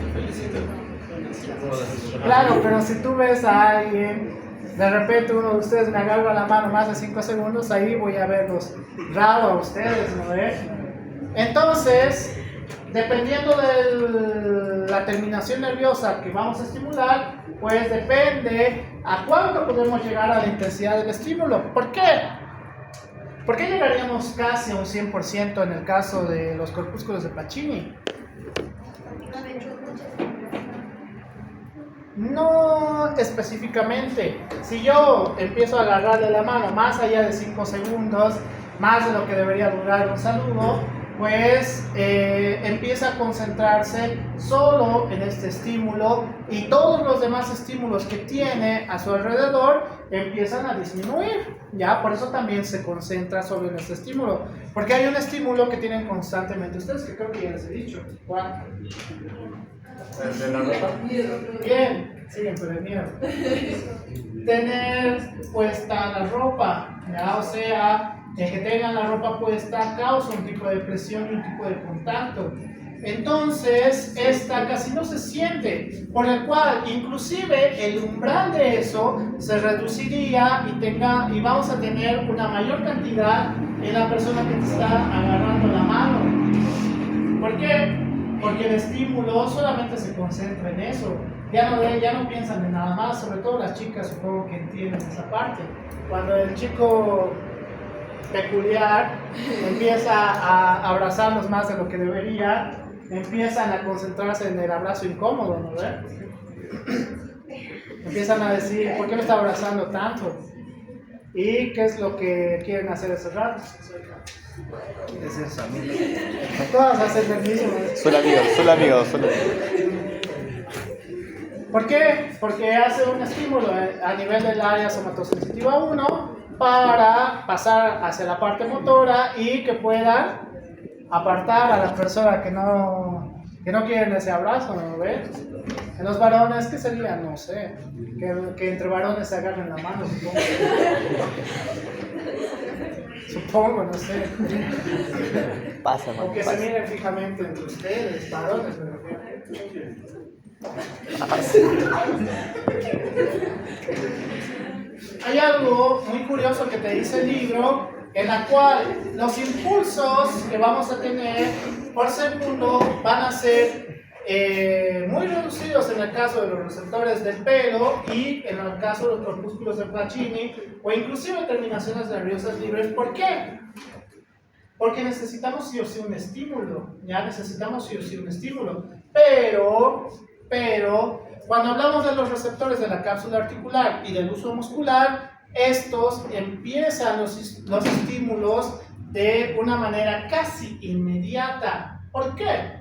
Claro, pero si tú ves a alguien, de repente uno de ustedes me agarra la mano más de 5 segundos, ahí voy a verlos raro a ustedes, ¿no ves? Entonces, dependiendo de la terminación nerviosa que vamos a estimular, pues depende a cuánto podemos llegar a la intensidad del estímulo. ¿Por qué? ¿Por qué llegaríamos casi a un 100% en el caso de los corpúsculos de Pacini? No específicamente. Si yo empiezo a agarrarle la mano más allá de 5 segundos, más de lo que debería durar un saludo, pues empieza a concentrarse solo en este estímulo y todos los demás estímulos que tiene a su alrededor empiezan a disminuir. Ya, por eso también se concentra solo en este estímulo, porque hay un estímulo que tienen constantemente ustedes, que creo que ya les he dicho. ¿Cuál? ¿El de la ropa? Bien, siguen por el miedo. Tener puesta la ropa, ¿ya? O sea, el que tengan la ropa puesta causa un tipo de presión y un tipo de contacto. Entonces, esta casi no se siente, por el cual inclusive el umbral de eso se reduciría y vamos a tener una mayor cantidad en la persona que te está agarrando la mano. ¿Por qué? Porque el estímulo solamente se concentra en eso. Ya no piensan en nada más, sobre todo las chicas supongo que entienden esa parte. Cuando el chico peculiar empieza a abrazarlos más de lo que debería, empiezan a concentrarse en el abrazo incómodo, ¿no ves? Empiezan a decir, ¿por qué me está abrazando tanto? ¿Y qué es lo que quieren hacer esos ratos? Es el sonido. Todas hacen el mismo. Solo amigos. ¿Por qué? Porque hace un estímulo a nivel del área somatosensitiva 1 para pasar hacia la parte motora y que puedan apartar a las personas que no quieren ese abrazo, ¿no ves? En los varones, ¿qué sería? No sé. Que entre varones se agarren la mano, supongo. Supongo, no sé. Pasa, O man. que se miren fijamente entre ustedes, varones, me refiero. Hay algo muy curioso que te dice el libro, en la cual los impulsos que vamos a tener por segundo van a ser muy reducidos en el caso de los receptores del pelo y en el caso de los corpúsculos de Pacini o inclusive terminaciones nerviosas libres. ¿Por qué? Porque necesitamos sí o sí un estímulo, ya necesitamos sí o sí un estímulo, pero cuando hablamos de los receptores de la cápsula articular y del uso muscular, estos empiezan los estímulos de una manera casi inmediata. ¿Por qué?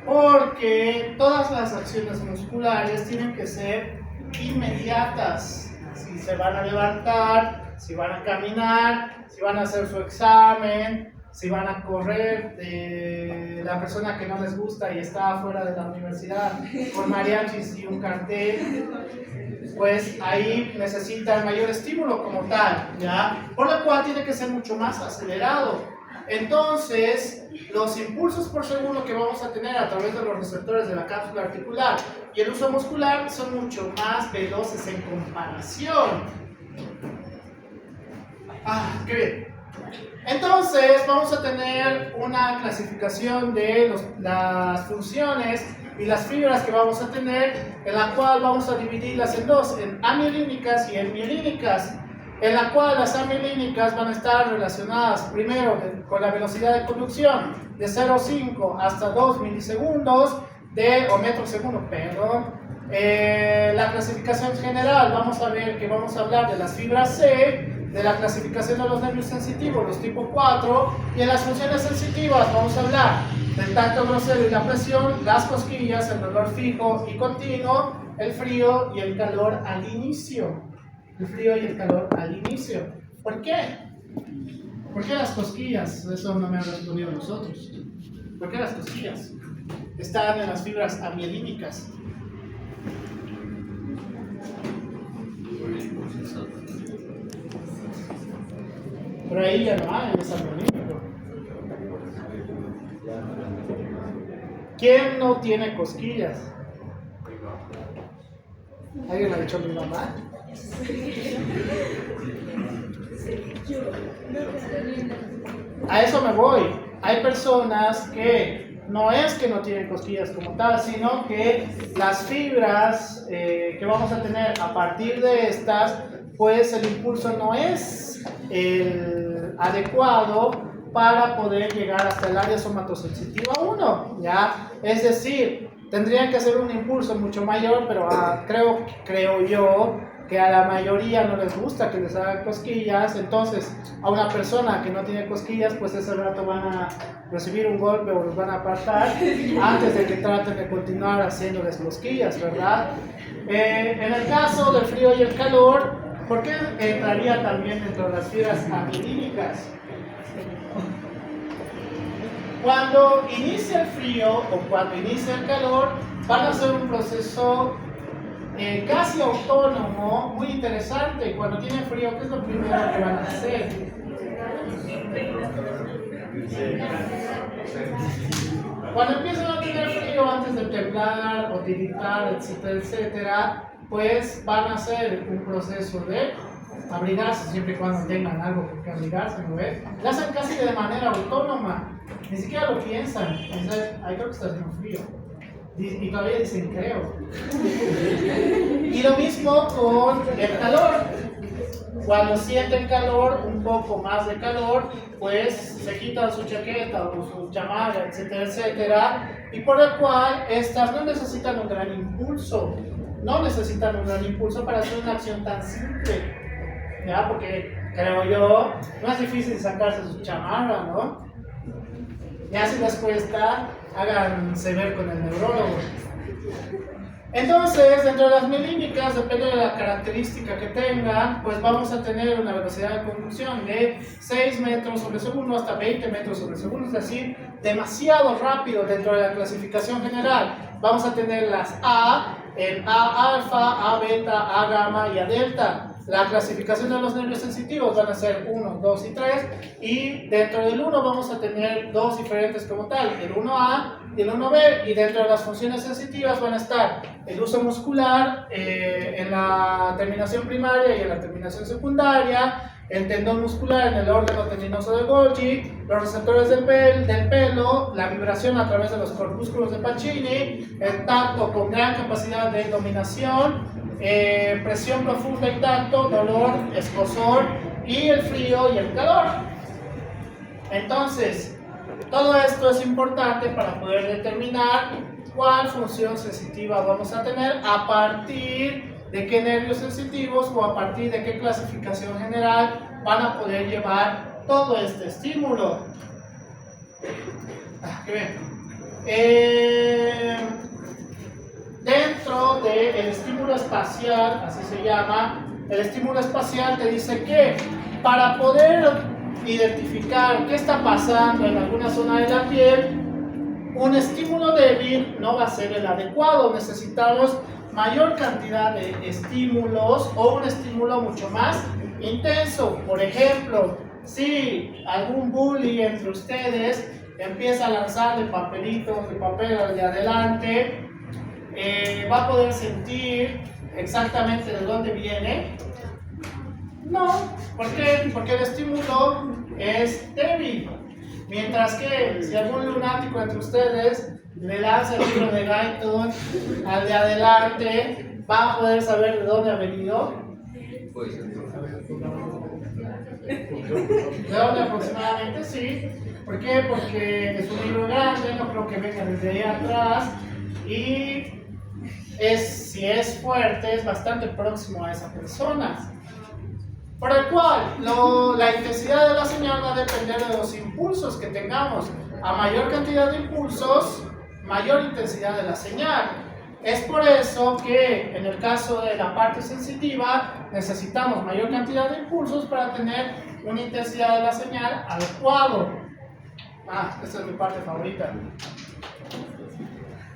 Porque todas las acciones musculares tienen que ser inmediatas. Si se van a levantar, si van a caminar, si van a hacer su examen, si van a correr de la persona que no les gusta y está fuera de la universidad con mariachis y un cartel, pues ahí necesitan mayor estímulo como tal, ¿ya? Por lo cual tiene que ser mucho más acelerado. Entonces, los impulsos por segundo que vamos a tener a través de los receptores de la cápsula articular y el uso muscular son mucho más veloces en comparación. ¡Qué bien! Entonces, vamos a tener una clasificación de las funciones y las fibras que vamos a tener, en la cual vamos a dividirlas en dos, en amiolínicas y en mielínicas, en la cual las amiolínicas van a estar relacionadas primero con la velocidad de conducción de 0,5 hasta 2 milisegundos o metros segundo, perdón. La clasificación general, vamos a ver que vamos a hablar de las fibras C, de la clasificación de los nervios sensitivos, los tipo 4, y en las funciones sensitivas vamos a hablar del tacto grosero y la presión, las cosquillas, el dolor fijo y continuo, el frío y el calor al inicio. El frío y el calor al inicio. ¿Por qué? ¿Por qué las cosquillas? Eso no me han respondido nosotros. ¿Por qué las cosquillas? Están en las fibras amielínicas. Pero ahí ya no hay, es amielínico. ¿Quién no tiene cosquillas? ¿Alguien me ha dicho mi mamá? A eso me voy. Hay personas que no es que no tienen cosquillas como tal, sino que las fibras que vamos a tener a partir de estas, pues el impulso no es el adecuado para poder llegar hasta el área somatosensitiva 1, ¿ya? Es decir, tendrían que hacer un impulso mucho mayor, pero creo yo que a la mayoría no les gusta que les hagan cosquillas. Entonces a una persona que no tiene cosquillas, pues ese rato van a recibir un golpe o los van a apartar antes de que traten de continuar haciéndoles cosquillas, ¿verdad? En el caso del frío y el calor, ¿por qué entraría también dentro de las fibras amielínicas? Cuando inicia el frío o cuando inicia el calor, van a hacer un proceso casi autónomo, muy interesante. Cuando tienen frío, ¿qué es lo primero que van a hacer? Cuando empiezan a tener frío, antes de temblar o tiritar, etcétera, etcétera, pues van a hacer un proceso de abrigarse, siempre y cuando tengan algo con que abrigarse, ¿no ves? Lo hacen casi de manera autónoma, ni siquiera lo piensan. Entonces, ay, creo que está haciendo frío. Y todavía dicen creo. Y lo mismo con el calor. Cuando sienten calor, un poco más de calor, pues se quitan su chaqueta o su chamarra, etcétera, etcétera, y por el cual estas no necesitan un gran impulso, para hacer una acción tan simple, ¿ya? Porque creo yo, no es difícil sacarse su chamarra, ¿no? Ya si les cuesta, háganse ver con el neurólogo. Entonces, dentro de las milímicas, depende de la característica que tengan, pues vamos a tener una velocidad de conducción de 6 metros sobre segundo hasta 20 metros sobre segundo, es decir, demasiado rápido dentro de la clasificación general. Vamos a tener las A, el A alfa, A beta, A gamma y A delta. La clasificación de los nervios sensitivos van a ser 1, 2 y 3, y dentro del 1 vamos a tener dos diferentes como tal, el 1A y el 1B, y dentro de las funciones sensitivas van a estar el uso muscular en la terminación primaria y en la terminación secundaria, el tendón muscular en el órgano tendinoso de Golgi, los receptores del pelo, la vibración a través de los corpúsculos de Pacini, el tacto con gran capacidad de dominación, presión profunda y tacto, dolor, escozor, y el frío y el calor. Entonces, todo esto es importante para poder determinar cuál función sensitiva vamos a tener, a partir de qué nervios sensitivos o a partir de qué clasificación general van a poder llevar todo este estímulo. Qué bien. Dentro del estímulo espacial, así se llama, el estímulo espacial te dice que para poder identificar qué está pasando en alguna zona de la piel, un estímulo débil no va a ser el adecuado. Necesitamos mayor cantidad de estímulos o un estímulo mucho más intenso. Por ejemplo, si algún bully entre ustedes empieza a lanzarle papelitos de papel de adelante, ¿va a poder sentir exactamente de dónde viene? No. ¿Por qué? Porque el estímulo es débil. Mientras que si algún lunático entre ustedes le lanza el libro de Guyton al de adelante, ¿va a poder saber de dónde ha venido? ¿De dónde aproximadamente? Sí. ¿Por qué? Porque es un libro grande, no creo que venga desde ahí atrás, y si es fuerte, es bastante próximo a esa persona. Por el cual, la intensidad de la señal va a depender de los impulsos que tengamos. A mayor cantidad de impulsos, mayor intensidad de la señal. Es por eso que en el caso de la parte sensitiva necesitamos mayor cantidad de impulsos para tener una intensidad de la señal adecuado. Esta es mi parte favorita.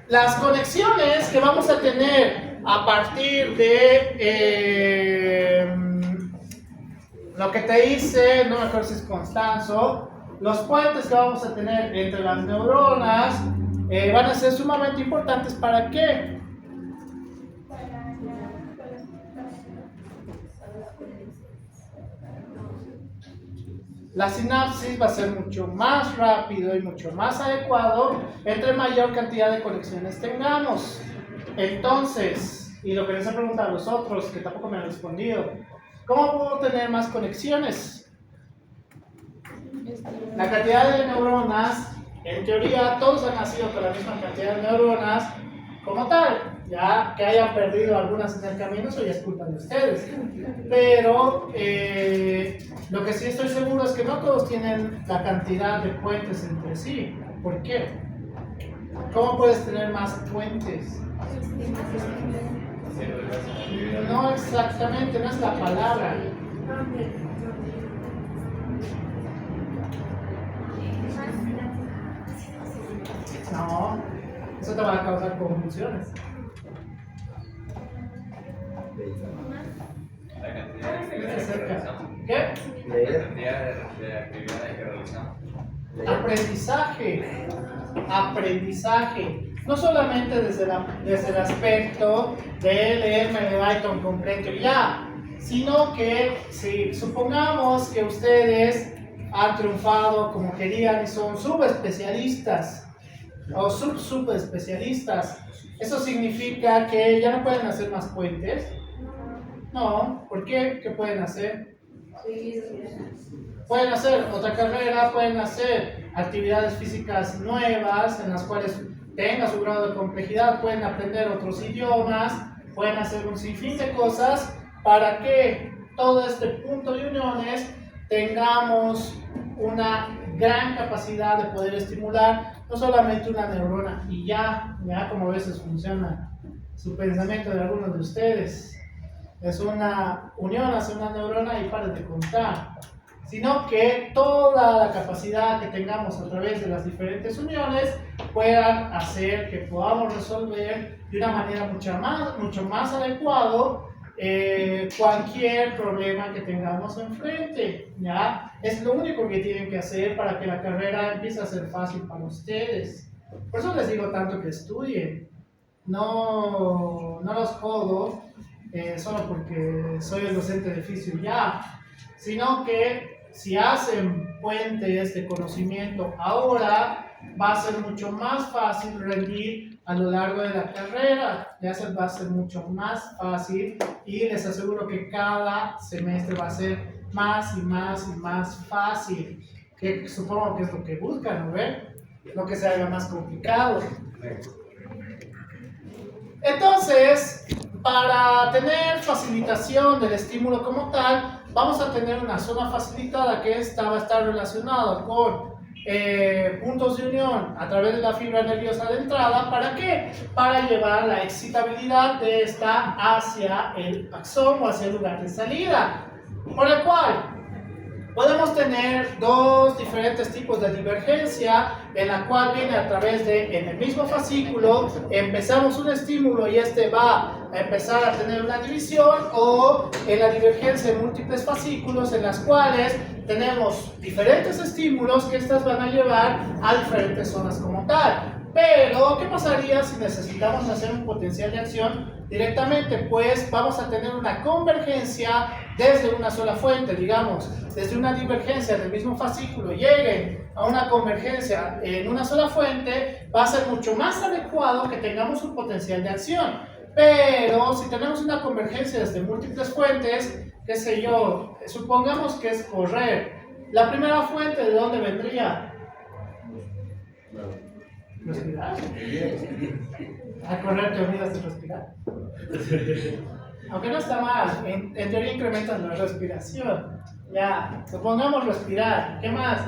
Las conexiones que vamos a tener a partir de lo que te hice, no me acuerdo si es Constanzo, los puentes que vamos a tener entre las neuronas van a ser sumamente importantes. ¿Para qué? La sinapsis va a ser mucho más rápido y mucho más adecuado entre mayor cantidad de conexiones tengamos. Entonces, y lo que les he preguntado a los otros, que tampoco me han respondido, ¿cómo puedo tener más conexiones? La cantidad de neuronas, en teoría, todos han nacido con la misma cantidad de neuronas como tal. Ya que hayan perdido algunas en el camino, eso ya es culpa de ustedes. Pero lo que sí estoy seguro es que no todos tienen la cantidad de puentes entre sí. ¿Por qué? ¿Cómo puedes tener más puentes? No exactamente, no es la palabra. No, eso te va a causar confusiones. La cantidad de actividades que realizamos. ¿Qué? La cantidad de actividades que realizamos. Aprendizaje. No solamente desde el aspecto de leerme de Guyton completo y ya, sino que si supongamos que ustedes han triunfado como querían y son subespecialistas o subespecialistas Eso significa que ya no pueden hacer más puentes. No, ¿por qué? ¿Qué pueden hacer? Pueden hacer otra carrera, pueden hacer actividades físicas nuevas en las cuales tenga su grado de complejidad, pueden aprender otros idiomas, pueden hacer un sinfín de cosas para que todo este punto de uniones tengamos una gran capacidad de poder estimular no solamente una neurona y ya como a veces funciona su pensamiento de algunos de ustedes. Es una unión hacia una neurona y paren de contar, sino que toda la capacidad que tengamos a través de las diferentes uniones puedan hacer que podamos resolver de una manera mucho más adecuado cualquier problema que tengamos enfrente, ¿ya? Es lo único que tienen que hacer para que la carrera empiece a ser fácil para ustedes. Por eso les digo tanto que estudien. No los jodo solo porque soy el docente de fisio ya, sino que si hacen puentes de conocimiento ahora, va a ser mucho más fácil rendir a lo largo de la carrera, va a ser mucho más fácil y les aseguro que cada semestre va a ser más y más y más fácil, que supongo que es lo que buscan, ¿no ven? Lo que se haga más complicado. Entonces, para tener facilitación del estímulo como tal, vamos a tener una zona facilitada que va a estar relacionada con puntos de unión a través de la fibra nerviosa de entrada. ¿Para qué? Para llevar la excitabilidad de esta hacia el axón o hacia el lugar de salida. Por el cual podemos tener dos diferentes tipos de divergencia, en la cual viene a través de, en el mismo fascículo, empezamos un estímulo y este va a empezar a tener una división, o en la divergencia de múltiples fascículos, en las cuales tenemos diferentes estímulos que estas van a llevar a diferentes zonas como tal. Pero, ¿qué pasaría si necesitamos hacer un potencial de acción directamente? Pues vamos a tener una convergencia desde una sola fuente, digamos, desde una divergencia del mismo fascículo lleguen a una convergencia en una sola fuente, va a ser mucho más adecuado que tengamos un potencial de acción. Pero si tenemos una convergencia desde múltiples fuentes, qué sé yo, supongamos que es correr. La primera fuente, ¿de dónde vendría? ¿Respirar? ¿A correr te olvidas de respirar? Aunque no está mal, en teoría incrementan la respiración. Ya, supongamos respirar. ¿Qué más?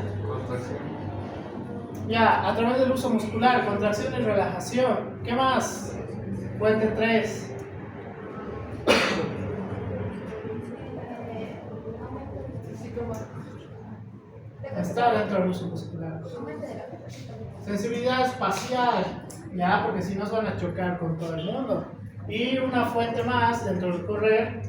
Ya, a través del uso muscular, contracción y relajación. ¿Qué más? Fuente 3. Está dentro del uso muscular. Sensibilidad espacial, ya, porque si no se van a chocar con todo el mundo. Y una fuente más dentro del correr,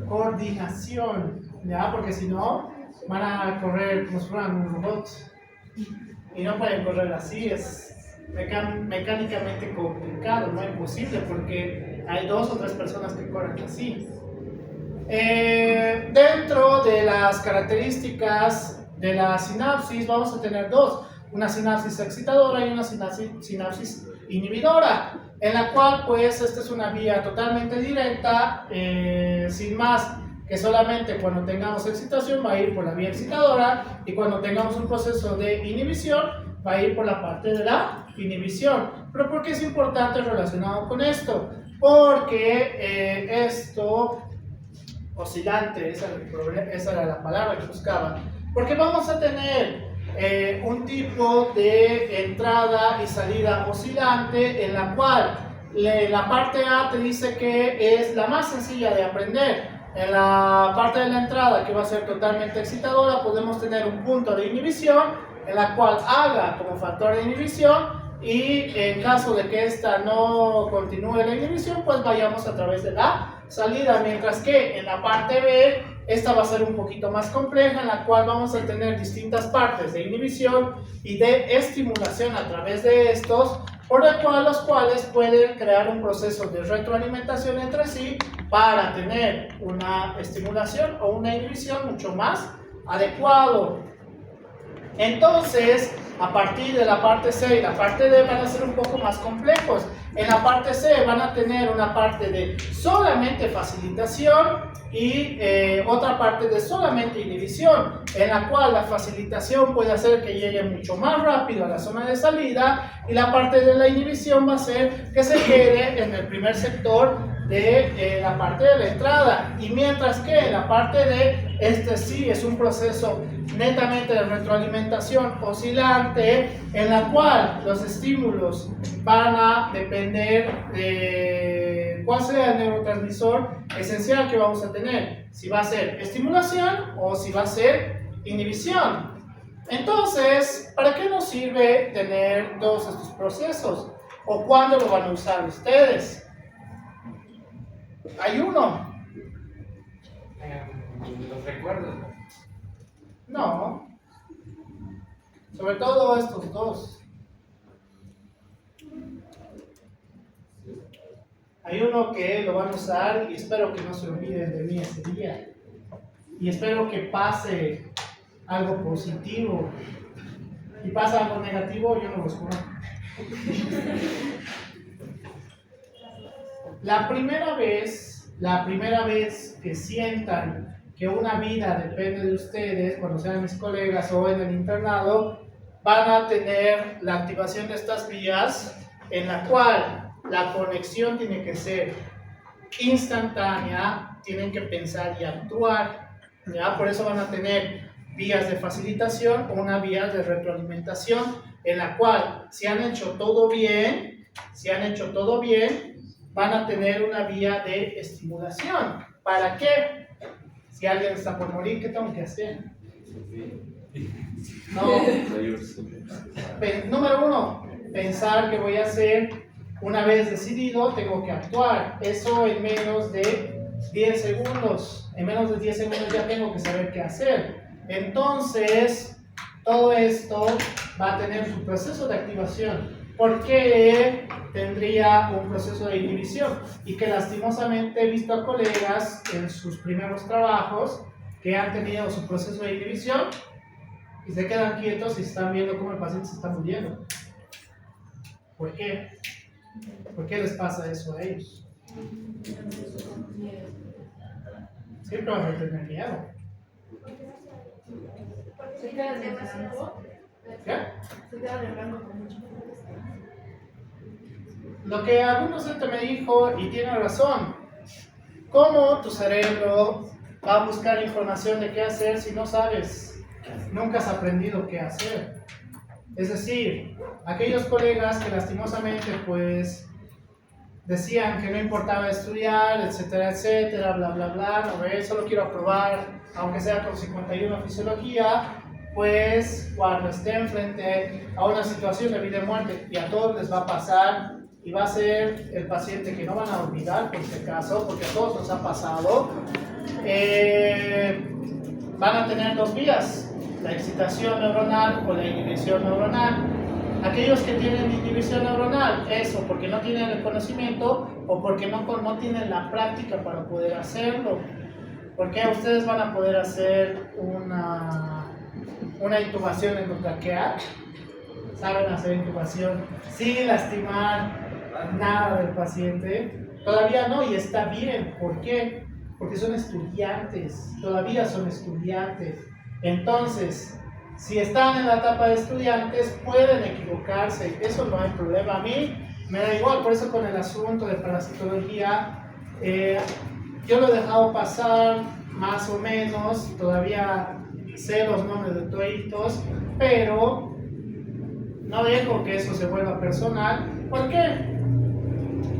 coordinación, ya, porque si no van a correr como si fueran robots y no pueden correr así, es mecánicamente complicado, no imposible, porque hay 2 o 3 personas que corren así. Dentro de las características de la sinapsis vamos a tener 2, una sinapsis excitadora y una sinapsis inhibidora, en la cual pues esta es una vía totalmente directa, sin más que solamente cuando tengamos excitación va a ir por la vía excitadora, y cuando tengamos un proceso de inhibición va a ir por la parte de la inhibición. ¿Pero por qué es importante relacionado con esto? Porque esto oscilante, esa era la palabra que buscaba, porque vamos a tener un tipo de entrada y salida oscilante, en la cual la parte A te dice que es la más sencilla de aprender. En la parte de la entrada, que va a ser totalmente excitadora, podemos tener un punto de inhibición, en la cual haga como factor de inhibición, y en caso de que esta no continúe la inhibición, pues vayamos a través de la salida, mientras que en la parte B, esta va a ser un poquito más compleja, en la cual vamos a tener distintas partes de inhibición y de estimulación a través de estos, por los cuales pueden crear un proceso de retroalimentación entre sí para tener una estimulación o una inhibición mucho más adecuado. Entonces, a partir de la parte C y la parte D van a ser un poco más complejos. En la parte C van a tener una parte de solamente facilitación y otra parte de solamente inhibición, en la cual la facilitación puede hacer que llegue mucho más rápido a la zona de salida y la parte de la inhibición va a hacer que se quede en el primer sector de la parte de la entrada, y mientras que en la parte de este sí es un proceso netamente de retroalimentación oscilante, en la cual los estímulos van a depender de cuál sea el neurotransmisor esencial que vamos a tener, si va a ser estimulación o si va a ser inhibición. Entonces, ¿para qué nos sirve tener todos estos procesos? ¿O cuándo lo van a usar ustedes? Hay uno. Los recuerdos. No. Sobre todo estos dos. Hay uno que lo van a usar y espero que no se olviden de mí ese día. Y espero que pase algo positivo. Si pasa algo negativo, yo no los conozco. La primera vez que sientan que una vida depende de ustedes, cuando sean mis colegas o en el internado, van a tener la activación de estas vías, en la cual la conexión tiene que ser instantánea, tienen que pensar y actuar, ¿ya? Por eso van a tener vías de facilitación o una vía de retroalimentación, en la cual si han hecho todo bien, van a tener una vía de estimulación. ¿Para qué? Si alguien está por morir, ¿qué tengo que hacer? No. Número uno, pensar qué voy a hacer. Una vez decidido, tengo que actuar. Eso en menos de 10 segundos. En menos de 10 segundos ya tengo que saber qué hacer. Entonces, todo esto va a tener su proceso de activación. ¿Por qué tendría un proceso de inhibición? Y que lastimosamente he visto a colegas en sus primeros trabajos que han tenido su proceso de inhibición y se quedan quietos y están viendo cómo el paciente se está muriendo. ¿Por qué? ¿Por qué les pasa eso a ellos? Siempre van a tener miedo. Se quedan en blanco. ¿Qué? Se quedan en blanco con mucho. Lo que algún docente me dijo, y tiene razón, ¿cómo tu cerebro va a buscar información de qué hacer si no sabes? Nunca has aprendido qué hacer. Es decir, aquellos colegas que lastimosamente pues decían que no importaba estudiar, etcétera, etcétera, bla, bla, bla, no ves, solo quiero aprobar, aunque sea con 51 fisiología, pues cuando estén frente a una situación de vida y muerte, y a todos les va a pasar, y va a ser el paciente que no van a olvidar por este caso, porque a todos nos ha pasado, van a tener dos vías, la excitación neuronal o la inhibición neuronal. Aquellos que tienen inhibición neuronal, eso porque no tienen el conocimiento o porque no tienen la práctica para poder hacerlo. Porque ustedes van a poder hacer una intubación endotraqueal, saben hacer intubación sin lastimar nada del paciente. Todavía no, y está bien. ¿Por qué? Porque son estudiantes, todavía son estudiantes. Entonces, si están en la etapa de estudiantes, pueden equivocarse, eso no hay problema. A mí me da igual, por eso con el asunto de parasitología, yo lo he dejado pasar más o menos, todavía sé los nombres de toditos, pero no dejo que eso se vuelva personal. ¿Por qué?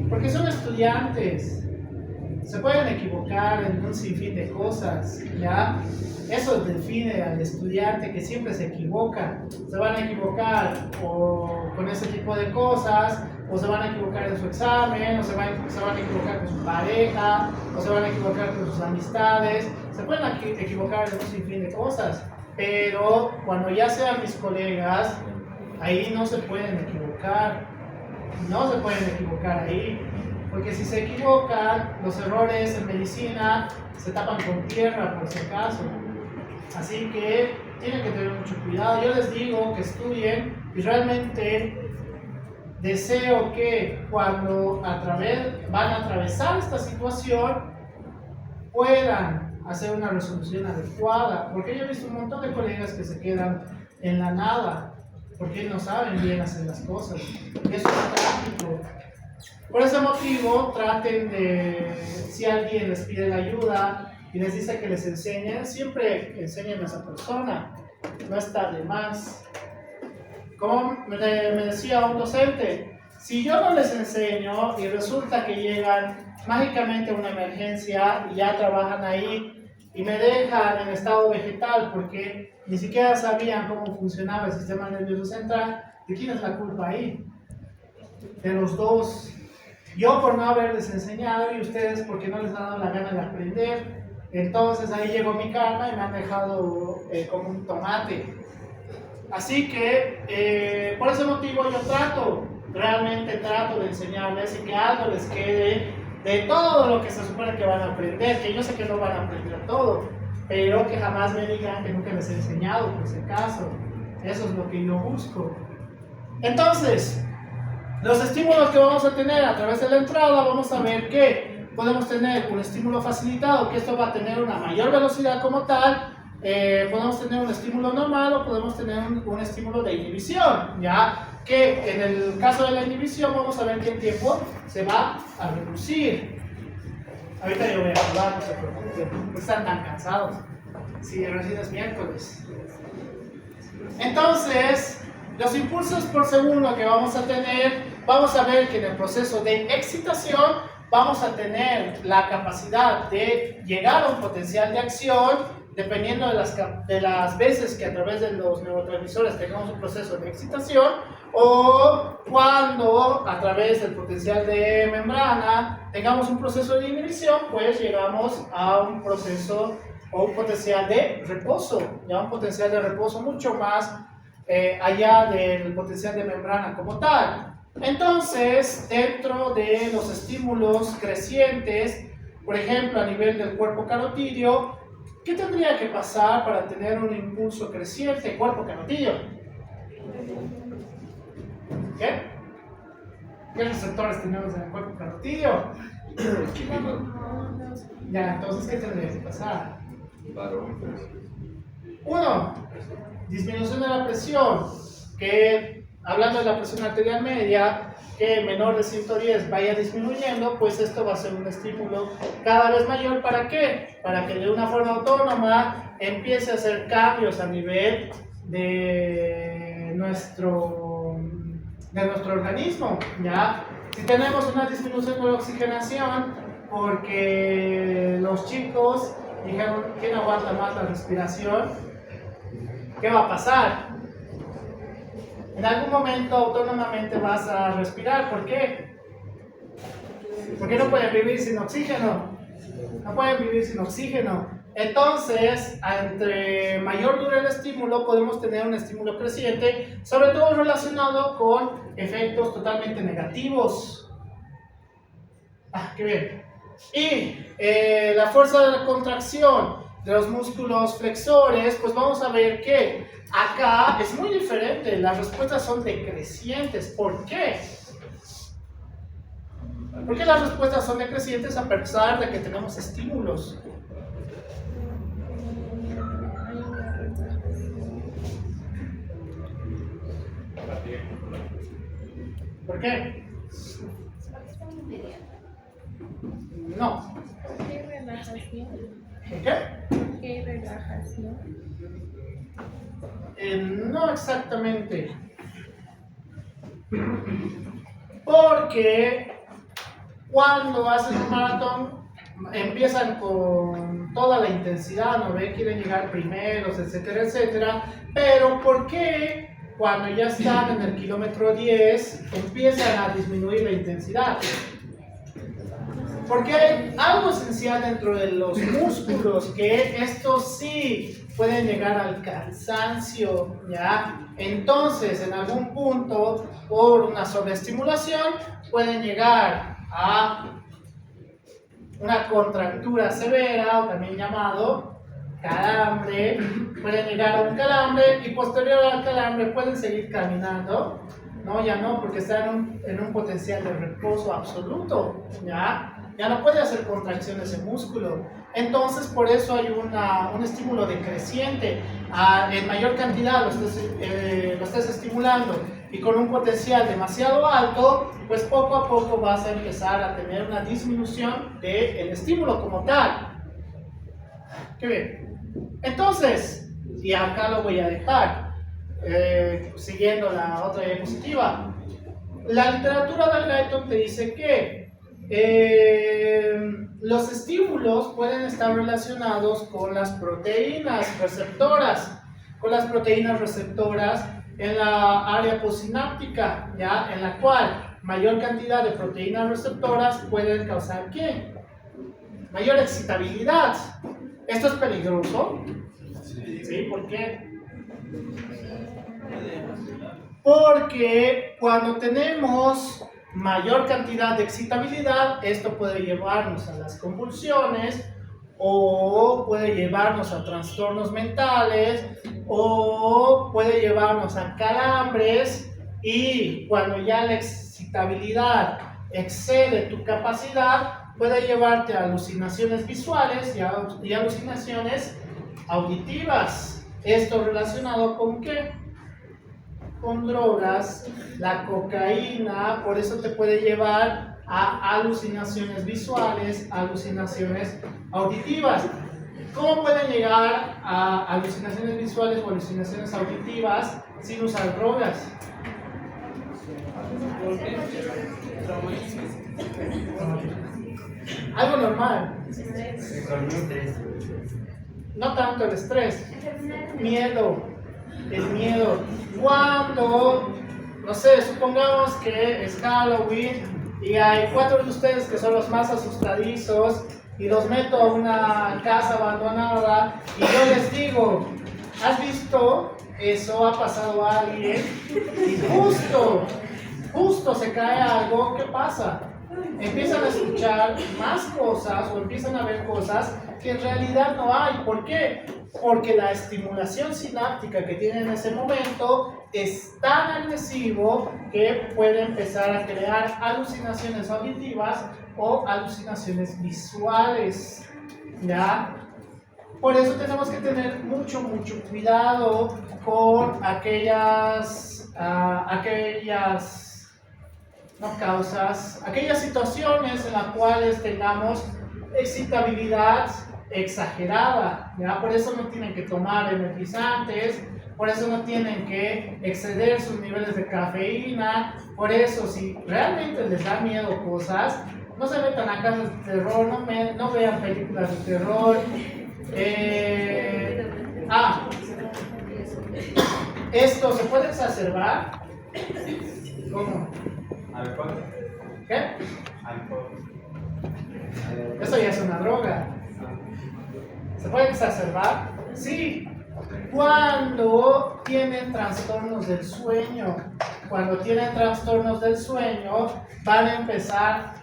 Porque son estudiantes, se pueden equivocar en un sinfín de cosas, ¿ya? Eso define al estudiante que siempre se equivoca. Se van a equivocar o con ese tipo de cosas, o se van a equivocar en su examen, o se van a equivocar con su pareja, o se van a equivocar con sus amistades. Se pueden equivocar en un sinfín de cosas, pero cuando ya sean mis colegas, ahí no se pueden equivocar. No se pueden equivocar ahí. Porque si se equivocan, los errores en medicina se tapan con tierra, por si acaso. Así que tienen que tener mucho cuidado. Yo les digo que estudien y realmente deseo que cuando van a atravesar esta situación puedan hacer una resolución adecuada, porque yo he visto un montón de colegas que se quedan en la nada porque no saben bien hacer las cosas. Eso es trágico. Por ese motivo, traten de, si alguien les pide la ayuda y les dice que les enseñen, siempre enseñen a esa persona, no está de más. Como me decía un docente, si yo no les enseño y resulta que llegan mágicamente a una emergencia y ya trabajan ahí y me dejan en estado vegetal porque ni siquiera sabían cómo funcionaba el sistema nervioso central, ¿de quién es la culpa ahí? De los dos. Yo por no haberles enseñado y ustedes porque no les ha dado la gana de aprender. Entonces ahí llegó mi karma y me han dejado como un tomate. Así que por ese motivo yo realmente trato de enseñarles y que algo les quede de todo lo que se supone que van a aprender, que yo sé que no van a aprender todo, pero que jamás me digan que nunca les he enseñado, por si acaso. Eso es lo que yo busco. Entonces, los estímulos que vamos a tener a través de la entrada, vamos a ver que podemos tener un estímulo facilitado, que esto va a tener una mayor velocidad como tal. Podemos tener un estímulo normal o podemos tener un estímulo de inhibición, ya que en el caso de la inhibición vamos a ver que el tiempo se va a reducir. Ahorita yo voy a hablar, no se preocupen, no están tan cansados. Sí, recién es miércoles. Entonces, los impulsos por segundo que vamos a tener, vamos a ver que en el proceso de excitación vamos a tener la capacidad de llegar a un potencial de acción dependiendo de las veces que a través de los neurotransmisores tengamos un proceso de excitación, o cuando a través del potencial de membrana tengamos un proceso de inhibición, pues llegamos a un proceso o un potencial de reposo, ya un potencial de reposo mucho más allá del potencial de membrana como tal. Entonces, dentro de los estímulos crecientes, por ejemplo a nivel del cuerpo carotidio, ¿qué tendría que pasar para tener un impulso creciente cuerpo carotidio? ¿Qué? ¿Qué receptores tenemos en el cuerpo carotidio? Ya, entonces, ¿qué tendría que pasar? Uno, disminución de la presión, que hablando de la presión arterial media, que menor de 110 vaya disminuyendo, pues esto va a ser un estímulo cada vez mayor. ¿Para qué? Para que de una forma autónoma empiece a hacer cambios a nivel de nuestro organismo, ¿ya? Si tenemos una disminución de la oxigenación, porque los chicos dijeron, ¿quién aguanta más la respiración? ¿Qué va a pasar? En algún momento autónomamente vas a respirar. ¿Por qué? Porque no pueden vivir sin oxígeno. No pueden vivir sin oxígeno. Entonces, entre mayor dure el estímulo, podemos tener un estímulo creciente, sobre todo relacionado con efectos totalmente negativos. ¡Qué bien! Y la fuerza de la contracción de los músculos flexores, pues vamos a ver que acá es muy diferente, las respuestas son decrecientes. ¿Por qué? Porque las respuestas son decrecientes a pesar de que tenemos estímulos. ¿Por qué? No. ¿Qué relajación? ¿Por qué? ¿Qué relajación? No exactamente. Porque cuando hacen un maratón empiezan con toda la intensidad, ¿no ve? Quieren llegar primeros, etcétera, etcétera. Pero ¿por qué cuando ya están en el kilómetro 10 empiezan a disminuir la intensidad? Porque hay algo esencial dentro de los músculos, que estos sí pueden llegar al cansancio, ¿ya? Entonces, en algún punto, por una sobreestimulación, pueden llegar a una contractura severa, o también llamado calambre, pueden llegar a un calambre y posterior al calambre pueden seguir caminando. No, ya no, porque está en un potencial de reposo absoluto, ya no puede hacer contracciones de músculo. Entonces, por eso hay un estímulo decreciente. En mayor cantidad lo estás estimulando y con un potencial demasiado alto, pues poco a poco vas a empezar a tener una disminución del estímulo como tal. Qué bien. Entonces, y acá lo voy a dejar, siguiendo la otra diapositiva. La literatura de Guyton te dice que los estímulos pueden estar relacionados con las proteínas receptoras, en la área postsináptica, ¿ya? En la cual mayor cantidad de proteínas receptoras pueden causar ¿qué? Mayor excitabilidad. ¿Esto es peligroso? ¿Sí? ¿Por qué? Porque cuando tenemos mayor cantidad de excitabilidad, esto puede llevarnos a las convulsiones o puede llevarnos a trastornos mentales o puede llevarnos a calambres, y cuando ya la excitabilidad excede tu capacidad, puede llevarte a alucinaciones visuales y alucinaciones auditivas. Esto relacionado con ¿qué? Con drogas, la cocaína, por eso te puede llevar a alucinaciones visuales, alucinaciones auditivas. ¿Cómo pueden llegar a alucinaciones visuales o alucinaciones auditivas sin usar drogas? Algo normal. No tanto el estrés, miedo. El miedo. Cuando, no sé, supongamos que es Halloween y hay 4 de ustedes que son los más asustadizos y los meto a una casa abandonada y yo les digo, ¿has visto? Eso ha pasado a alguien y justo se cae algo. ¿Qué pasa? Empiezan a escuchar más cosas o empiezan a ver cosas que en realidad no hay. ¿Por qué? Porque la estimulación sináptica que tiene en ese momento es tan agresivo que puede empezar a crear alucinaciones auditivas o alucinaciones visuales, ¿ya? Por eso tenemos que tener mucho cuidado con aquellas situaciones en las cuales tengamos excitabilidad exagerada, ¿ya? Por eso no tienen que tomar energizantes, por eso no tienen que exceder sus niveles de cafeína, por eso si realmente les da miedo cosas, no se metan a casas de terror, no vean películas de terror. ¿Esto se puede exacerbar? ¿Cómo? ¿Alcohol? ¿Qué? Alcohol. Eso ya es una droga. ¿Se puede exacerbar? Sí. Cuando tienen trastornos del sueño. Cuando tienen trastornos del sueño, van a empezar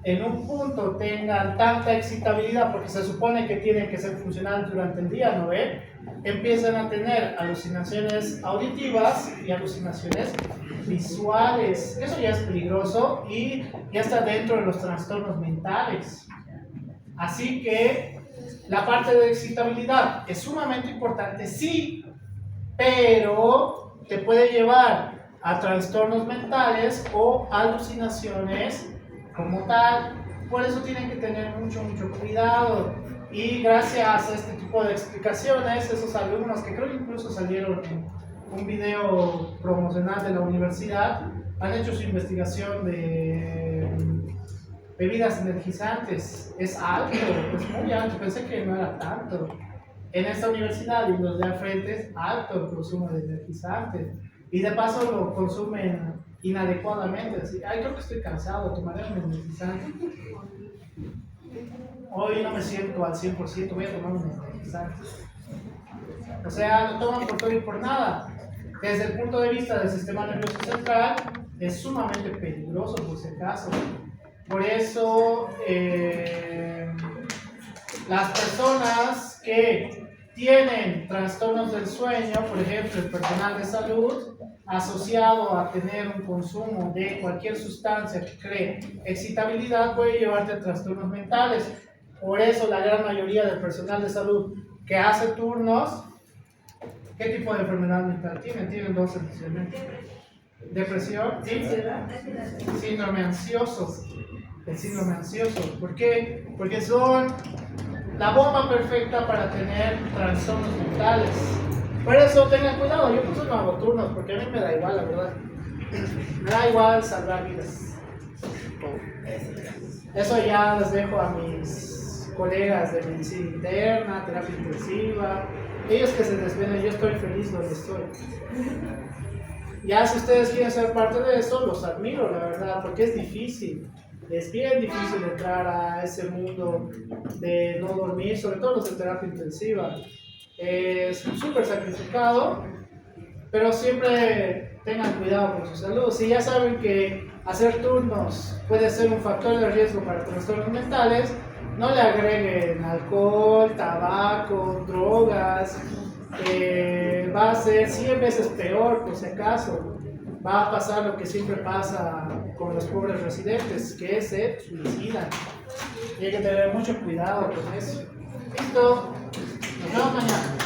en un punto tengan tanta excitabilidad, porque se supone que tienen que ser funcionales durante el día, ¿no ve? Empiezan a tener alucinaciones auditivas y alucinaciones visuales. Eso ya es peligroso y ya está dentro de los trastornos mentales. Así que la parte de excitabilidad es sumamente importante, sí, pero te puede llevar a trastornos mentales o alucinaciones como tal. Por eso tienen que tener mucho cuidado. Y gracias a este tipo de explicaciones, esos alumnos que creo que incluso salieron en un video promocional de la universidad, han hecho su investigación de bebidas energizantes. Es alto, es muy alto, pensé que no era tanto. En esta universidad y los de al frente es alto el consumo de energizantes. Y de paso lo consumen inadecuadamente. Así, creo que estoy cansado, tomaré un energizante. Hoy no me siento al 100%, voy a tomar un energizante. O sea, lo toman por todo y por nada. Desde el punto de vista del sistema nervioso central, es sumamente peligroso por si acaso. Por eso, las personas que tienen trastornos del sueño, por ejemplo, el personal de salud, asociado a tener un consumo de cualquier sustancia que cree excitabilidad, puede llevarte a trastornos mentales. Por eso la gran mayoría del personal de salud que hace turnos, ¿qué tipo de enfermedad mental tienen? Tienen dos esencialmente. Depresión y síndrome ansioso. El síndrome ansioso. ¿Por qué? Porque son la bomba perfecta para tener trastornos mentales. Por eso tengan cuidado, yo por eso no hago turnos, porque a mí me da igual, la verdad. Me da igual salvar vidas. Eso ya les dejo a mis colegas de medicina interna, terapia intensiva, ellos que se desvelen, yo estoy feliz donde estoy. Ya si ustedes quieren ser parte de eso, los admiro, la verdad, porque es difícil. Es bien difícil entrar a ese mundo de no dormir, sobre todo los de terapia intensiva. Es súper sacrificado, pero siempre tengan cuidado con su salud. Si ya saben que hacer turnos puede ser un factor de riesgo para trastornos mentales, no le agreguen alcohol, tabaco, drogas. Va a ser 100 veces peor, por si acaso. Va a pasar lo que siempre pasa con los pobres residentes, que se suicidan. Y hay que tener mucho cuidado con eso. Listo. Nos vemos mañana.